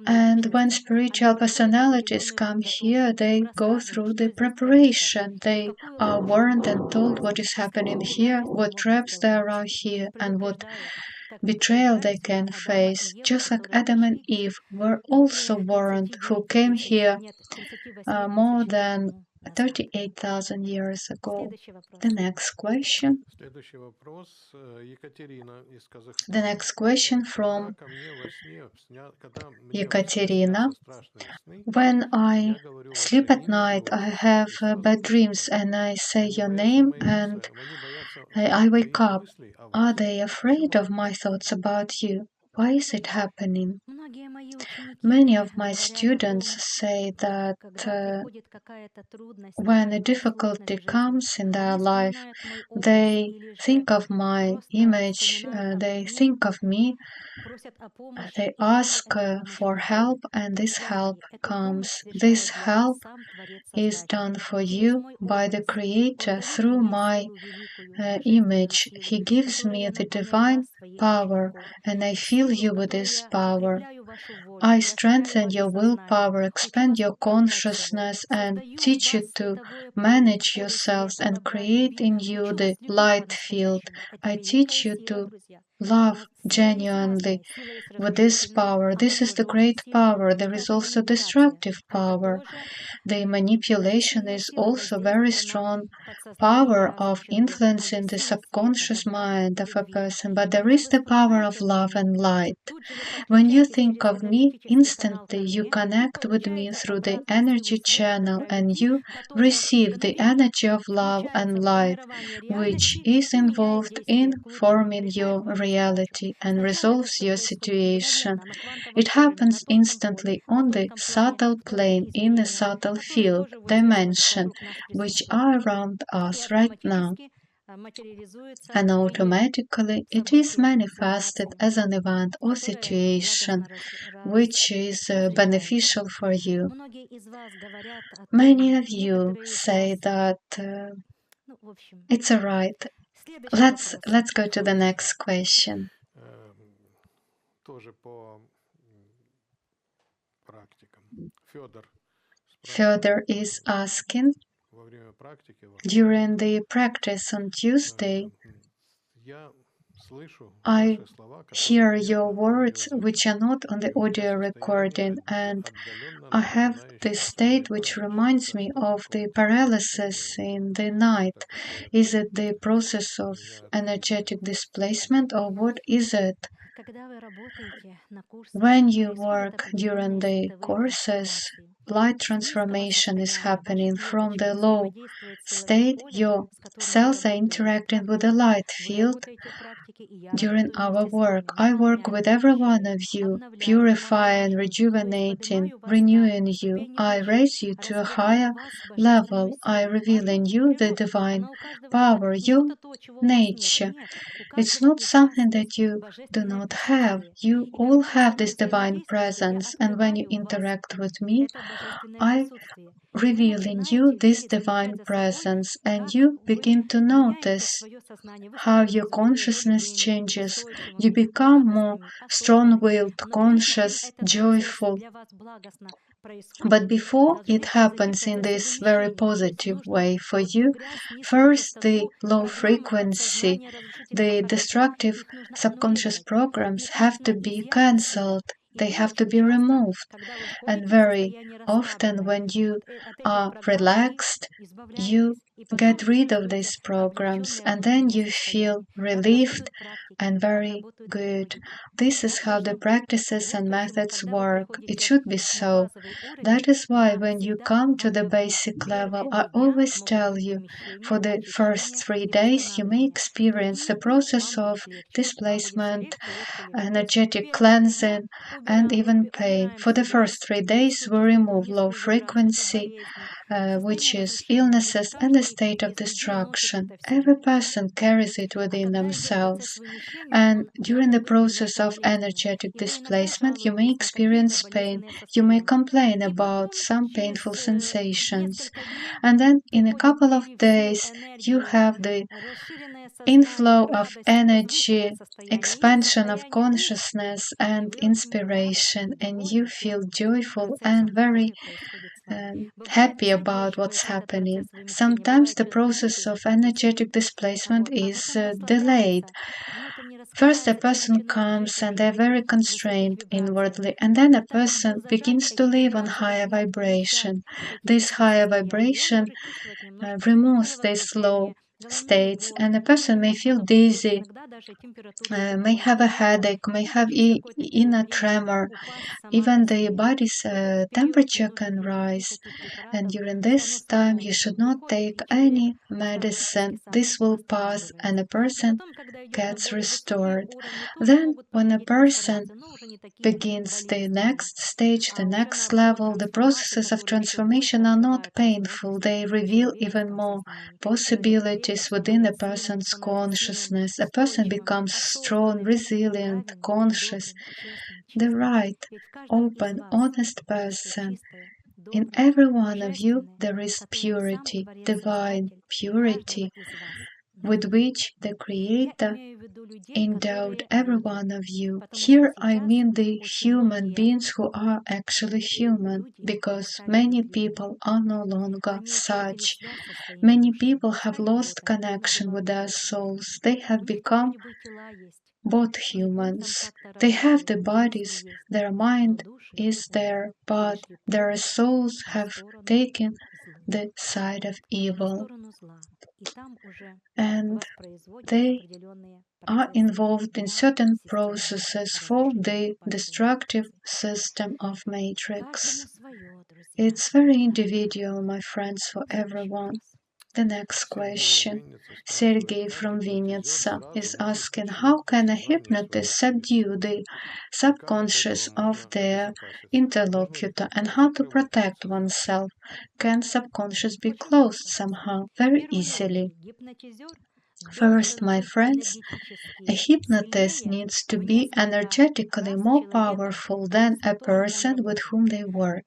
And when spiritual personalities come here, they go through the preparation. They are warned and told what is happening here, what traps there are here, and what betrayal they can face. Just like Adam and Eve were also warned, who came here more than 38,000 years ago. The next question. Следующий вопрос. Екатерина из The Казахстана. next question Когда from ко мне во сне когда мне во сне Ekaterina. снятся страшные сны, When I я говорю sleep ваше at имя night, I голосом have и сразу bad dreams засыпаю. and I say Они your боятся name моих and они боятся I wake моих up. мыслей о Are вас. they afraid Почему? of my thoughts about you? Why is it happening? Многие мои ученики Many of my говорят о students том, say that когда приходит какая-то трудность when a или difficulty сложность в жизни, comes in their они life, вспоминают мой образ they или же think of my просто image, вспоминают обо they мне, think of me, просят о помощи they и только ask эта помощь for help, приходит. and this Друзья help мои, эту помощь comes. This совершает для вас help сам Творец is Создатель. done for Через you мой by the образ Он Creator дает through мне my силу великую, божественную image. силу, He gives которой me я the наполняю divine вас своей power, учеником. and I fill Силу, you with которой this я power. укрепляю вашу волю, I расширяю strengthen ваше your сознание, willpower, учу expand вас your управлять собой, consciousness, and создаю в teach you вас to световое поле, manage поле yourselves света, and добра, create любви. in you Учу the вас любить light field. по-настоящему. Это I великая teach you сила, to друзья. love Но сила есть разная. genuinely Сила есть with this разрушительная, power. она This is the тоже очень great сильная. power. There is Это also манипуляция. destructive Это power. тоже The manipulation сильная is сила also very воздействия на strong подсознательный power разум of человека, а influencing есть the сила света, subconscious добра mind и of a любви. person, И but there когда is вы the power of вспоминаете обо love мне, and light. тут же вы When you подключаетесь think через of me, энергетический канал ко instantly you мне и connect with me получаете through the обратно силу energy света, channel добра и and любви, you которая receive the мгновенно energy of love включается and в light, формирование which реальности is и меняет involved in действие к лучшему, forming решает your вашу задачу. reality and Сначала это resolves все your происходит situation. мгновенно, на квантовом It уровне, на happens тонком поле, instantly на on the тонком плане subtle тонких plane in a измерений, subtle которые field тоже вот сейчас dimension, вокруг нас which присутствуют. are around И us right now, автоматически материализуется and в виде automatically it is события, manifested ситуации, as an event or которое situation благостно which is разрешается. beneficial for you. Многие из вас говорят о том, Many of you некоторые из вас, say that ну, в общем, it's alright. следующий Let's вопрос. let's go to the Хорошо. next question. Тоже по практикам. Федор Further спрашивает is asking, во время практики во during вторник. the practice on Tuesday, Я слышу I ваши слова, hear которые нет your на words аудиозаписи. which are not on И the у меня audio состояние recording, and отдаленно I have напоминающее this сонный state which паралич. reminds Это me что of the такое? paralysis in the night. Такое Is it the process у of меня открытие. energetic displacement, or what is it? Когда вы работаете на курсах, When you происходят work during определенные the световые courses, трансформации. light С низкого transformation is состояния ваши happening from клеточки the low взаимодействуют с силовым state. полем, Your с которым я cells are работаю в interacting with the практике. light Вы field работаете в практике, и я during работаю our вместе с work. вами. I work Наполняю, with every one очищаю, of you, обновляю, purifying, омолаживаю, то есть rejuvenating, поднимаю вас на renewing you. ступени I выше, raise you to a раскрываю higher в вас божественную level. I силу, reveal вашу in you the природу. divine Она у каждого из вас. power, Не your что-то то, чего у вас нет. nature. Нет, у It's каждого not из вас something есть that you do божественное not have. присутствие. You И all когда мы с have вами this divine взаимодействуем, я presence, and when you открываю в вас interact with me, это божественное I присутствие. И вы reveal in you начинаете this видеть, divine замечать за собой, presence, and как you вы begin to меняете notice свое сознание. Вы how your становитесь более consciousness волевыми, changes. устойчивыми, You become more радостными, осознанными. strong-willed, Но прежде чем conscious, этот процесс joyful. для вас благостно But происходит, before it должны произойти happens in процессы this very вымещения. То есть positive нужно way for вот ту you, грязь, низкую first the частоту, low программы frequency, подсознания разрушительного the характера, destructive их нужно subconscious аннулировать. programs Их have to нужно be изъять из себя. cancelled. И They have to очень be часто, removed. когда вы And входите в very состояние often, расслабленное, when you вот от этих are программ вы relaxed, you избавляетесь. И потом get вы rid of чувствуете these programs, облегченное and then внутреннее you feel состояние. Так relieved работают практики, and так very работают good. методики. This is Так how the должно быть. practices Вот and почему, methods когда вы work. It приходите should be на so. базовый уровень, That is why я when you всегда come to вам the говорю, basic level, первые I 3 дня always могут tell быть you вымещения, for the first очищения 3 и days you may восстановления. experience the Другие дни process вам будет of легче, вам будет все displacement, легче, легче, легче. То есть energetic первые 3 дня cleansing, and even pain. убираем For the всю грязь, first 3 days, низкую we частоту, remove low низкую вибрацию, это frequency, болезни, which состояние is разрушения. То есть illnesses and a каждый state of из людей носит destruction. это в Every себе. person carries it А within когда идет процесс themselves. вымещения, And он during the может быть process немножко of болезненным. energetic И вы иногда displacement, you may жалуетесь на какие-то experience pain. болезненные You may состояния. complain И about потом some через painful sensations. несколько дней And then in a приходит couple of прилив сил, days, you энергии, have the расширенное inflow of energy, expansion of consciousness and inspiration, and you feel joyful and very happy about what's happening. Sometimes the process of energetic displacement is delayed. First, a person comes and they're very constrained inwardly, and then a person begins to live on higher vibration. This higher vibration removes these low states, and a person may feel dizzy, may have a headache, may have inner tremor. Even the body's temperature can rise, and during this time you should not take any medicine. This will pass and a person gets restored. Then when a person begins the next stage, the next level, the processes of transformation are not painful. They reveal even more possibilities within a person's consciousness. A person becomes strong, resilient, conscious, the right, open, honest person. In every one of you there is purity, divine purity, with which the Creator endowed every one of you. Here I mean the human beings who are actually human, because many people are no longer such. Many people have lost connection with their souls. They have become both humans. They have the bodies, their mind is there, but their souls have taken the side of evil. And they are involved in certain processes for the destructive system of matrix. It's very individual, my friends, for everyone. The next question. Sergey from Vinnytsia is asking, how can a hypnotist subdue the subconscious of their interlocutor and how to protect oneself? Can subconscious be closed somehow? Very easily. First, my friends, a hypnotist needs to be energetically more powerful than a person with whom they work.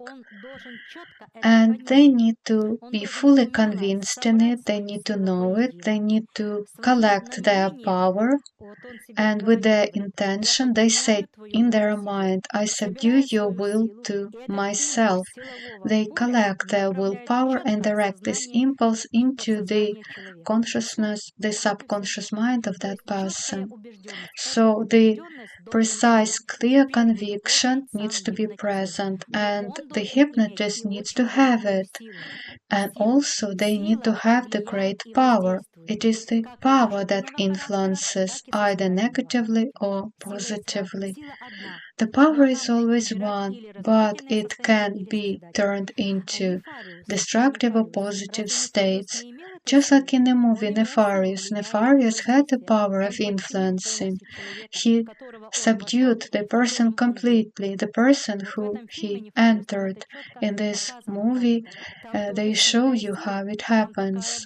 And they need to be fully convinced in it, they need to know it, they need to collect their power, and with their intention, they say in their mind, I subdue your will to myself. They collect their willpower and direct this impulse into the consciousness, the subconscious mind of that person. So the precise, clear conviction needs to be present, and the hypnotist needs to have it. And also they need to have the great power. It is the power that influences either negatively or positively. The power is always one, but it can be turned into destructive or positive states. Just like in the movie Nefarious, Nefarious had the power of influencing. He subdued the person completely, the person who he entered. In this movie, they show you how it happens.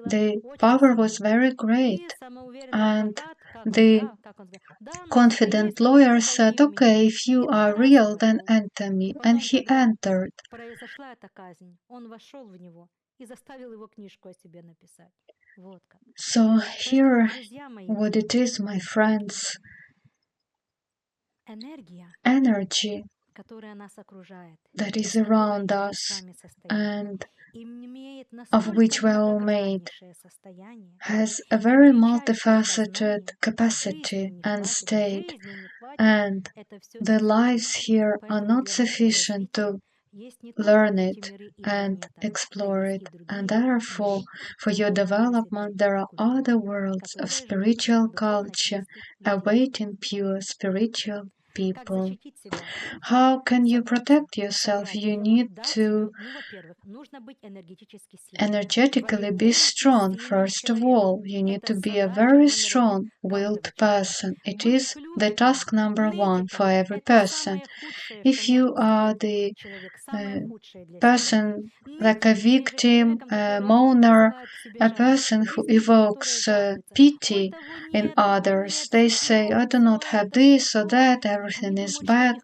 The power was very great, and the confident lawyer said, okay, if you are real, then enter me. And he entered. So here, what it is, my friends, energy that is around us and of which we are all made has a very multifaceted capacity and state, and the lives here are not sufficient to learn it and explore it, and therefore for your development there are other worlds of spiritual culture awaiting pure spiritual people. How can you protect yourself? You need to energetically be strong. First of all, you need to be a very strong-willed person. It is the task number one for every person. If you are the person like a victim, a mourner, a person who evokes pity in others, they say, I do not have this or that, I everything is bad,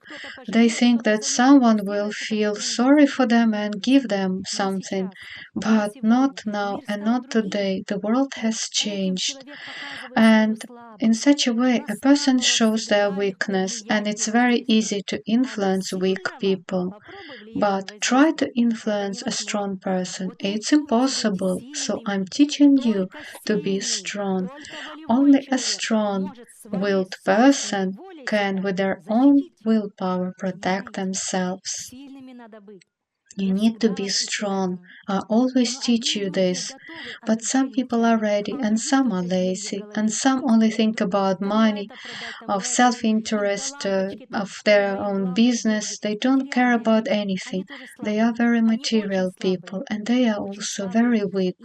they think that someone will feel sorry for them and give them something. But not now and not today. The world has changed. And in such a way, a person shows their weakness, and it's very easy to influence weak people. But try to influence a strong person. It's impossible. So I'm teaching you to be strong. Only a strong willed person can, with their own willpower, protect themselves. You need to be strong. I always teach you this. But some people are ready and some are lazy, and some only think about money, of self-interest, of their own business. They don't care about anything. They are very material people, and they are also very weak.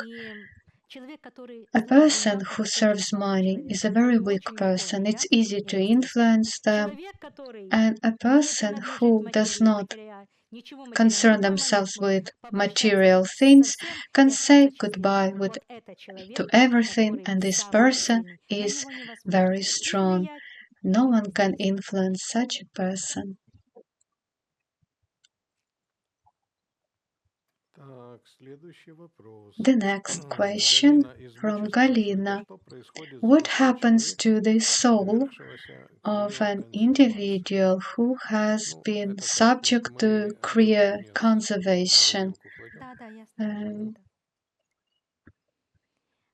A person who serves money is a very weak person. It's easy to influence them. And a person who does not concern themselves with material things can say goodbye to everything, and this person is very strong. No one can influence such a person. Так, следующий вопрос. The next question Галина из from Бучи спрашивает, а Galina. что происходит с What душой happens человека, to the soul подвергшегося of an криоконсервации? individual who has Ну, been это как вот subject to мы агрономес в cryoconservation? морозилку кладем. Да, я слышала Um, это.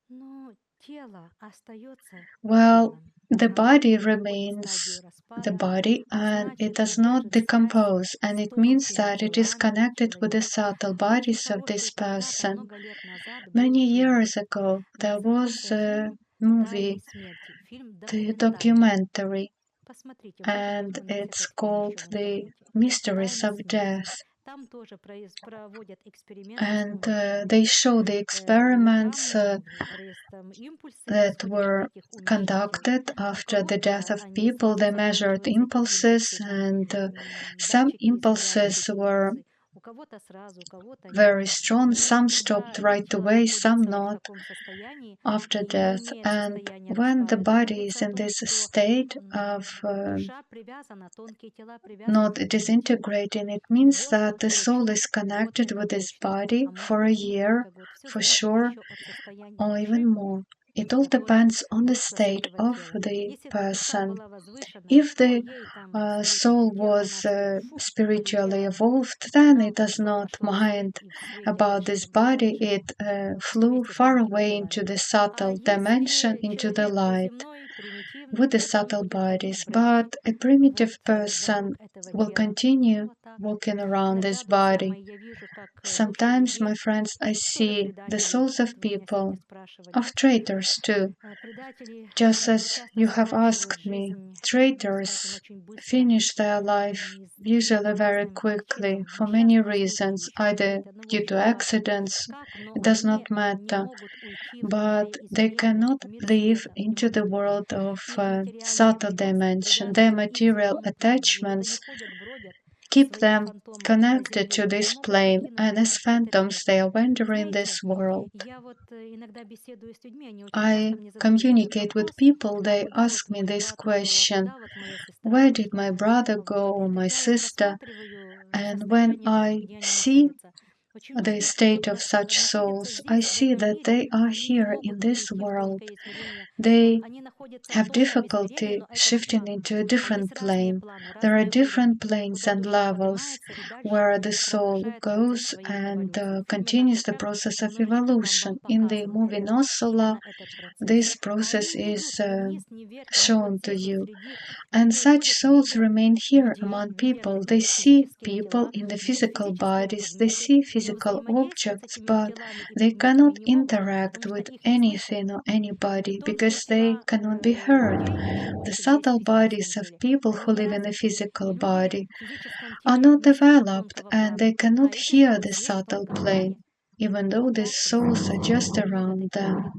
Но тело остается well, телом. the Оно body не проходит remains стадию the распада, body а and it значит, does not держит связь decompose, and с it means тонкими that it is телами connected with the человека. subtle Очень bodies of this хороший когда-то person. много лет назад был Many фильм. years ago, there was Назывался a фильм movie, «Тайны смерти». Фильм the документальный. documentary, Посмотрите, может быть, and вы найдете it's картину called еще в The интернете. Mysteries «Тайны of смерти». Death. Там тоже проводят эксперименты с And помощью they show the experiments лекарств, импульсы that исходят were этих умерших тел. conducted У after the death кого-то of они people. They сразу measured заканчиваются impulses, эпилепсисом, and some датчики измеряют impulses эти were импульсы. У кого-то сразу, у кого-то нет. very strong, Но some когда stopped right тело away, some находится в not таком состоянии after и не death. имеет And состояния when the распада, это body is говорится о in том, this что state of душа привязана, тонкие тела привязаны not к этому телу. disintegrating, it means Год that the soul точно, is год connected это with his точно, body а может for a быть не year, только год. Все for зависит sure, еще от состояния or души, even more. It all которая depends on the вышло с state этого of тела. the Если душа person. была возвышенной, If то the ей там светит, soul тело, was она что, spiritually полетела evolved, в then канал, it does пошла, not пошел свет, mind и в свете about дальше this там душой body. жила It flew вместе с far тонкими away into телами. the А subtle dimension, если into the человек light, земной, примитивный, with the то он subtle будет ходить, bodies. бродить But a primitive вот person вокруг этого will тела. continue Вот так. walking around this Иногда, друзья body. мои, я вижу, как души Sometimes, my людей, friends, I тоже see the предателей, souls вот of меня сегодня people, спрашивали, of traitors too. предатели Just as часто you have заканчивают asked me, жизнь, скажем, traitors очень быстро, finish their life usually по very разным quickly причинам, for many несчастные случаи, reasons, еще either какие-то. Но, в due to общем, неважно accidents, как, но it does они not не matter, могут уйти в but другое they измерение, cannot в мир live света, не into the могут уйти. world of Их материальная subtle dimension. Their привязанность их material земному плану. И вот они attachments ходят, бродят keep своими them фантомами по connected земле to и не this могут plane, покинуть and as этот phantoms мир. they are wandering Знаете, this world. я вот иногда беседую с людьми, они очень I часто мне задают этот communicate with вопрос, people, а they куда вот ask me мой this брат ушел, а question: куда вот моя сестра where did ушла. my brother Вот. go, И or my когда я sister? просматриваю And when состояние душ, I где они see находятся, очень the многие state вот of such находятся souls, I здесь, в see этом that мире, they are они не here in могут this уйти в world. тонкое измерение. They Они находятся в have тонком измерении, difficulty но это не shifting план. into a А есть different разные plane. планы, There are разные уровни, different planes куда and душа levels поднимается и дальше where the soul продолжает процесс goes своей and эволюции. В фильме continues the «Наша Кровь» process of многим evolution. вам In the показывают movie No Solar, именно этот процесс. this А process они не is идут ни вниз, ни вверх, они вот shown to здесь, вот you. среди And людей such ходят, souls видят remain here людей, among видят people. They see физические people тела, in the видят physical физические bodies, they предметы, see но physical взаимодействовать с objects, этими but телами и they предметами cannot не могут, interact потому что with их не слышат. anything or anybody Тонкие because they тела cannot be heard. людей, The живущих здесь в subtle физическом bodies of теле, people who они live in a неразвиты. И physical люди body в физическом are теле not не слышат developed тонкого and плана, they cannot а эти hear люди the здесь, в subtle тонком plane. плане, even though the souls are just around them.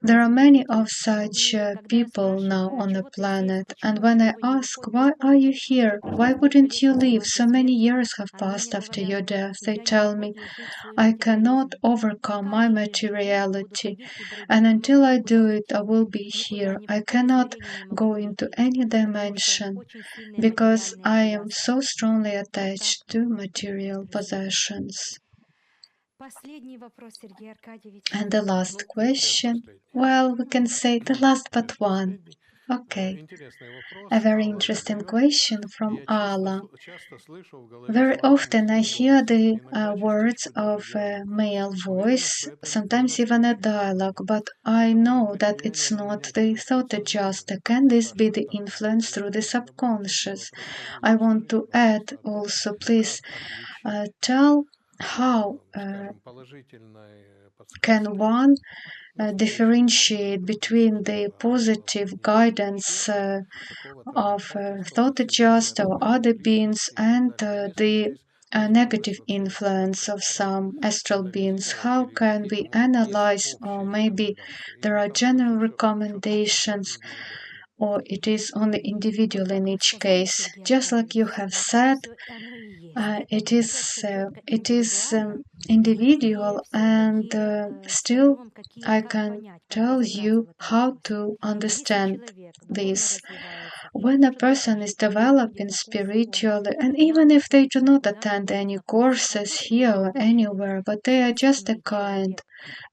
There are many of such people now on the planet, and when I ask, why are you here? Why wouldn't you leave? So many years have passed after your death. They tell me, I cannot overcome my materiality, and until I do it, I will be here. I cannot go into any dimension because I am so strongly attached to material possessions. And the last Ну, как question, последний? well, we can say the last but one. Последний. Okay, Интересный a вопрос, very Алла interesting задает. question from Я Allah. часто слышу в голове Very слова often I мужским hear голосом, the иногда words частичку даже of a диалога. male Уверена, voice, что это не sometimes even a настоящий dialogue, человек. but I Это может know быть that влияние it's на not меня the через thought подсознание, adjuster. как Can this be старшего the брата. influence Я through the хотел бы добавить такой subconscious? вопрос. I Поможете want сказать, to add пожалуйста, о том, also, please как отличить, tell how скажем, положительной can подсказкой one настоящего differentiate сознания, between the ангелов, positive ангельского guidance человека, какого-то of вмешательства thought подселения, adjust or other одобрения beings личности и так and далее. Если the здесь возможность negative вообще influence of some astral beings? проанализировать How или can we какие-то, может, есть analyze, or общие maybe рекомендации? there Или в are этом general случае все четко recommendations, индивидуально? or it is only individual in each case? Just like you have said, it is individual, and still I can tell you how to understand this. When a person is developing spiritually, and even if they do not attend any courses here or anywhere, but they are just a kind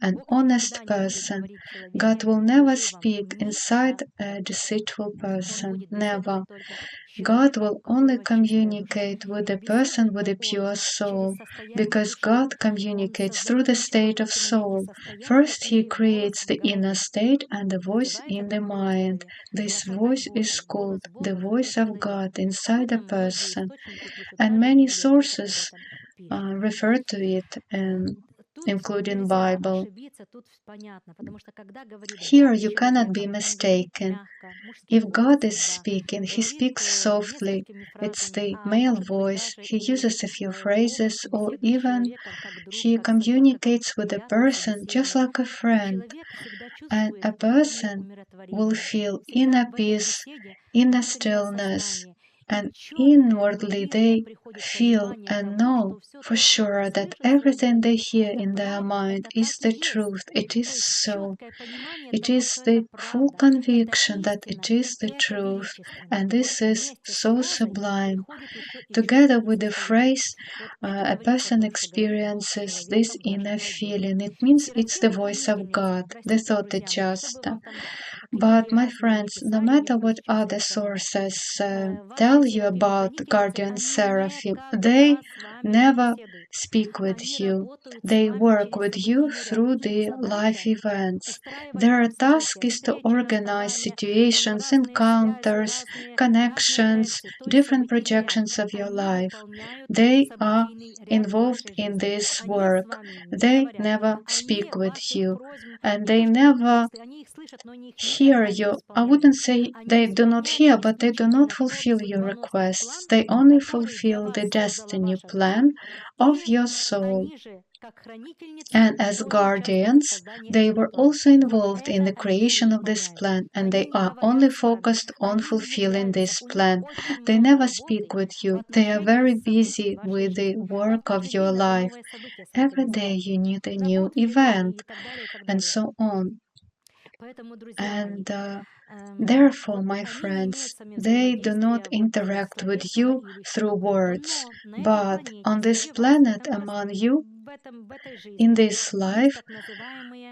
and honest person, God will never speak inside a deceitful person. Never. God will only communicate with a person with a pure soul, because God communicates through the state of soul. First, He creates the inner state and the voice in the mind. This voice is called the voice of God inside a person, and many sources refer to it, including Bible. Here you cannot be mistaken. If God is speaking, He speaks softly. It's the male voice. He uses a few phrases, or even He communicates with a person just like a friend. And a person will feel inner peace, inner stillness, and inwardly they feel and know for sure that everything they hear in their mind is the truth. It is so. It is the full conviction that it is the truth, and this is so sublime. Together with the phrase, a person experiences this inner feeling. It means it's the voice of God, the thought adjuster. But, my friends, no matter what other sources tell you about guardian seraphim, they never speak with you. They work with you through the life events. Their task is to organize situations, encounters, connections, different projections of your life. They are involved in this work. They never speak with you, and they never hear you. I wouldn't say they do not hear, but they do not fulfill your requests. They only fulfill the destiny plan of your soul. And as guardians, they were also involved in the creation of this plan, and they are only focused on fulfilling this plan. They never speak with you. They are very busy with the work of your life. Every day you need a new event, and so on. And therefore, my friends, they do not interact with you through words, but on this planet among you, in this life,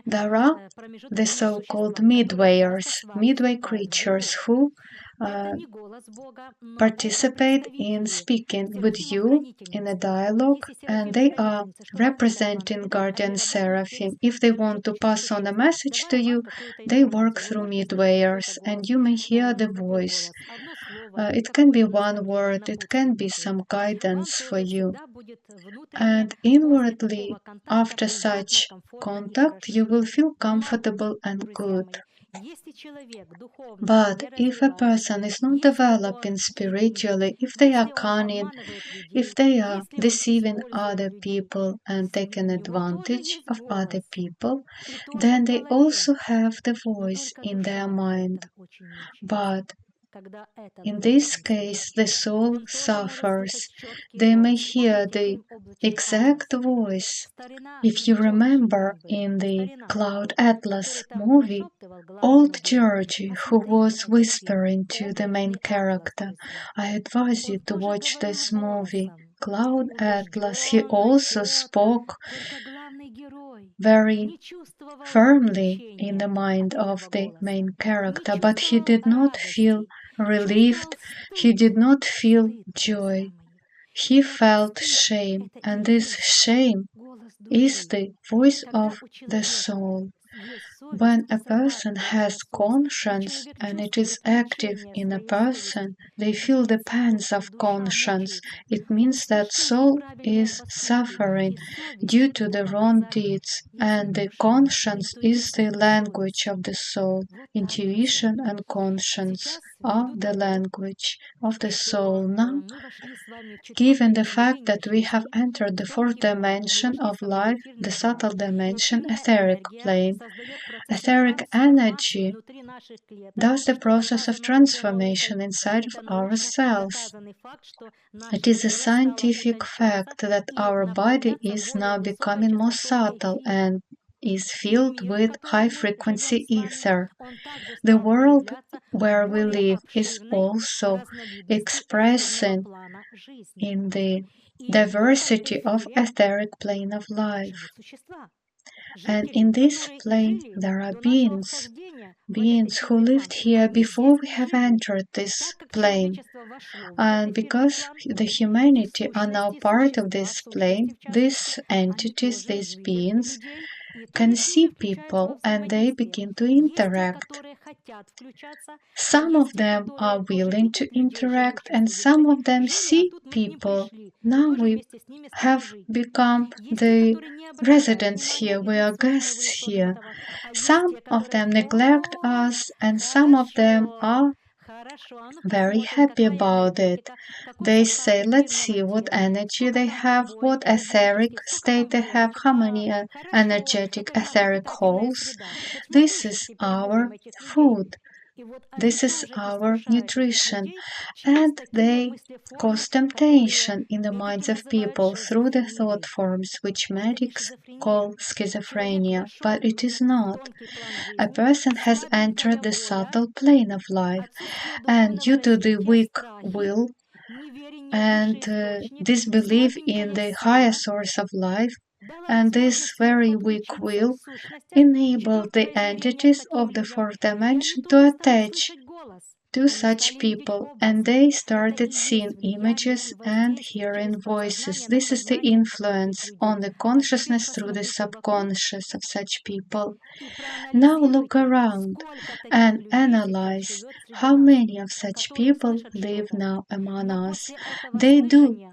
there are the so-called midwayers, midway creatures who uh, participate in speaking with you in a dialogue, and they are representing guardian seraphim. If they want to pass on a message to you, they work through midwayers, and you may hear the voice. It can be one word, it can be some guidance for you. And inwardly, after such contact, you will feel comfortable and good. But if a person is not developing spiritually, if they are cunning, if they are deceiving other people and taking advantage of other people, then they also have the voice in their mind. But in this case, the soul suffers. They may hear the exact voice. If you remember in the Cloud Atlas movie, old Georgie, who was whispering to the main character, I advise you to watch this movie. Cloud Atlas, he also spoke very firmly in the mind of the main character, but he did not feel relieved, he did not feel joy. He felt shame, and this shame is the voice of the soul. When a person has conscience and it is active in a person, they feel the pangs of conscience. It means that soul is suffering due to the wrong deeds, and the conscience is the language of the soul. Intuition and conscience are the language of the soul. Now, given the fact that we have entered the fourth dimension of life, the subtle dimension, etheric plane, etheric energy does the process of transformation inside of ourselves. It is a scientific fact that our body is now becoming more subtle and is filled with high-frequency ether. The world where we live is also expressing in the diversity of etheric plane of life. And in this plane there are beings who lived here before we have entered this plane. And because the humanity are now part of this plane, these entities, these beings, can see people and they begin to interact. Some of them are willing to interact and some of them see people. Now we have become the residents here, we are guests here. Some of them neglect us and some of them are very happy about it. They say, let's see what energy they have, what etheric state they have, how many energetic etheric holes. This is our food. This is our nutrition, and they cause temptation in the minds of people through the thought forms which medics call schizophrenia, but it is not. A person has entered the subtle plane of life, and due to the weak will and disbelief in the higher source of life, and this very weak will enabled the entities of the fourth dimension to attach to such people, and they started seeing images and hearing voices. This is the influence on the consciousness through the subconscious of such people. Now look around and analyze how many of such people live now among us. They do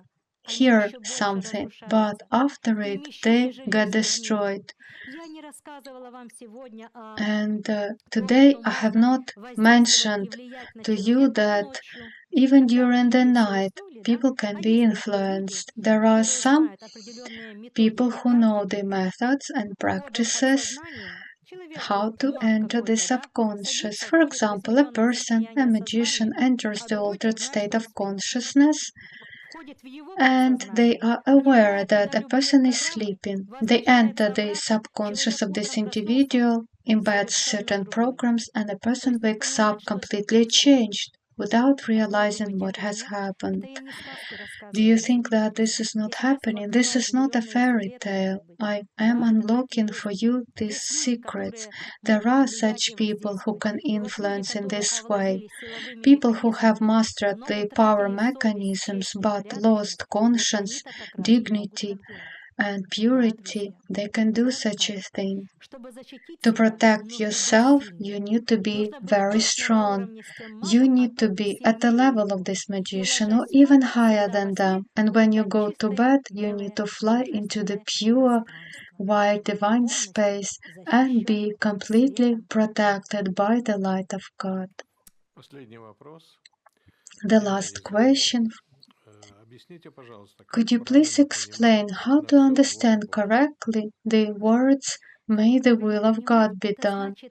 hear something, but after it they get destroyed. And today I have not mentioned to you that even during the night people can be influenced. There are some people who know the methods and practices how to enter the subconscious. For example, a person, a magician, enters the altered state of consciousness and they are aware that a person is sleeping. They enter the subconscious of this individual, embed certain programs, and the person wakes up completely changed without realizing what has happened. Do you think that this is not happening? This is not a fairy tale. I am unlocking for you these secrets. There are such people who can influence in this way. People who have mastered the power mechanisms but lost conscience, dignity, and purity, they can do such a thing. To protect yourself, you need to be very strong. You need to be at the level of this magician or even higher than them. And when you go to bed, you need to fly into the pure wide divine space and be completely protected by the light of God. Последний вопрос. The last question. Объясните, пожалуйста, Could как you please правильно explain понимать how на to все воля understand Божья? correctly the words, "May the will of God be done"? It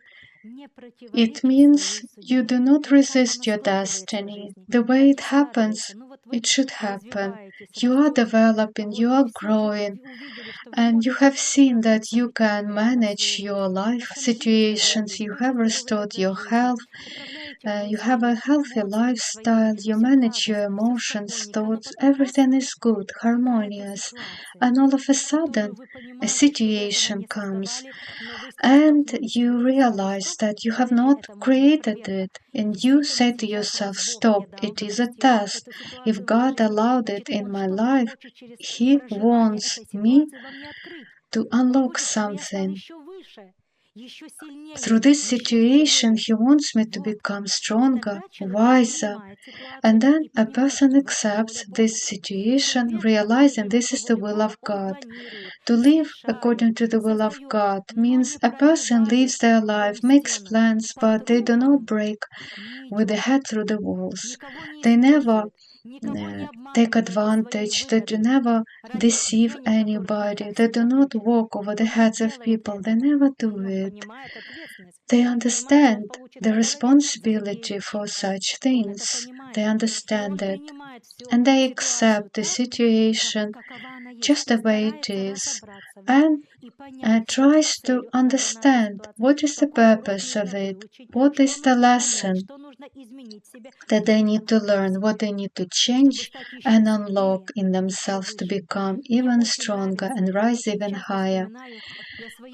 It means you do not resist your destiny. The way it happens, it should happen. You are developing, you are growing, and you have seen that you can manage your life situations, you have restored your health, you have a healthy lifestyle, you manage your emotions, thoughts, everything is good, harmonious. And all of a sudden, a situation comes and you realize that you have not created it, and you say to yourself, stop, it is a test. If God allowed it in my life, He wants me to unlock something. Through this situation, He wants me to become stronger, wiser, and then a person accepts this situation, realizing this is the will of God. To live according to the will of God means a person lives their life, makes plans, but they do not break with the head through the walls. They never take advantage, they do never deceive anybody, they do not walk over the heads of people, they never do it. They understand the responsibility for such things, they understand it, and they accept the situation just the way it is, and tries to understand what is the purpose of it, what is the lesson that they need to learn, what they need to change and unlock in themselves to become even stronger and rise even higher.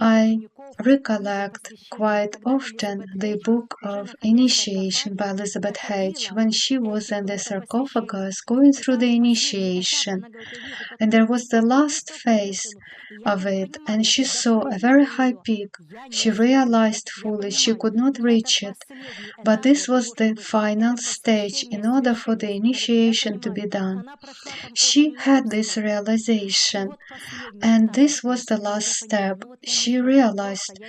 I recollect quite often the book of Initiation by Elizabeth H. when she was in the sarcophagus going through the initiation, and there was the last phase of it, and she saw a very high peak. She realized fully she could not reach it, but this was the final stage in order for the initiation to be done. She had this realization, and this was the last step. She realized,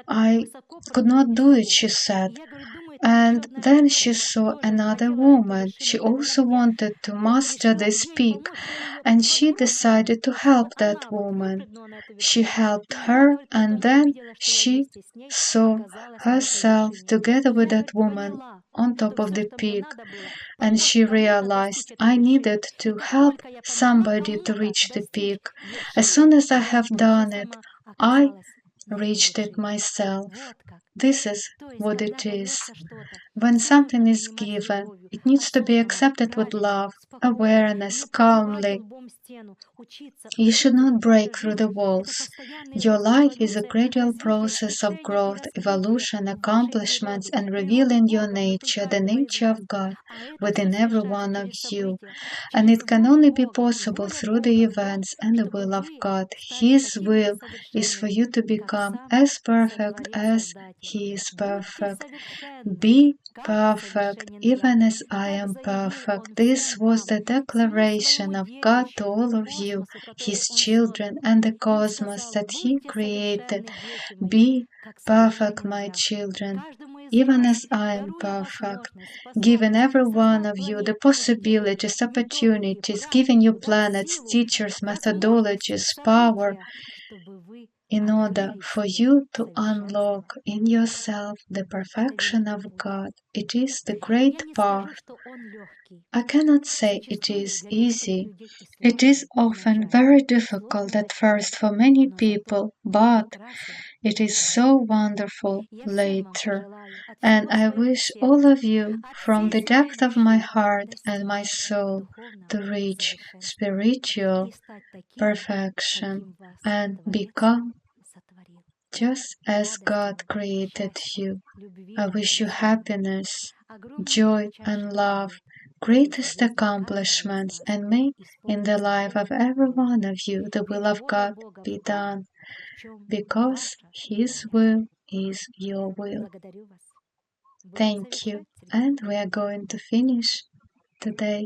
I could not do it, she said. And then she saw another woman. She also wanted to master this peak, and she decided to help that woman. She helped her, and then she saw herself together with that woman on top of the peak, and she realized I needed to help somebody to reach the peak. As soon as I have done it, I reached it myself. This is what it is. When something is given, it needs to be accepted with love, awareness, calmly. You should not break through the walls. Your life is a gradual process of growth, evolution, accomplishments, and revealing your nature, the nature of God, within every one of you. And it can only be possible through the events and the will of God. His will is for you to become as perfect as He is perfect. Be perfect, even as I am perfect. This was the declaration of God to all of you, His children, and the cosmos that He created. Be perfect, my children, even as I am perfect, giving every one of you the possibilities, opportunities, giving you planets, teachers, methodologies, power, in order for you to unlock in yourself the perfection of God. It is the great path. I cannot say it is easy. It is often very difficult at first for many people, but it is so wonderful later. And I wish all of you, from the depth of my heart and my soul, to reach spiritual perfection and become just as God created you. I wish you happiness, joy, and love, greatest accomplishments, and may in the life of every one of you the will of God be done, because His will is your will. Thank you, and we are going to finish today.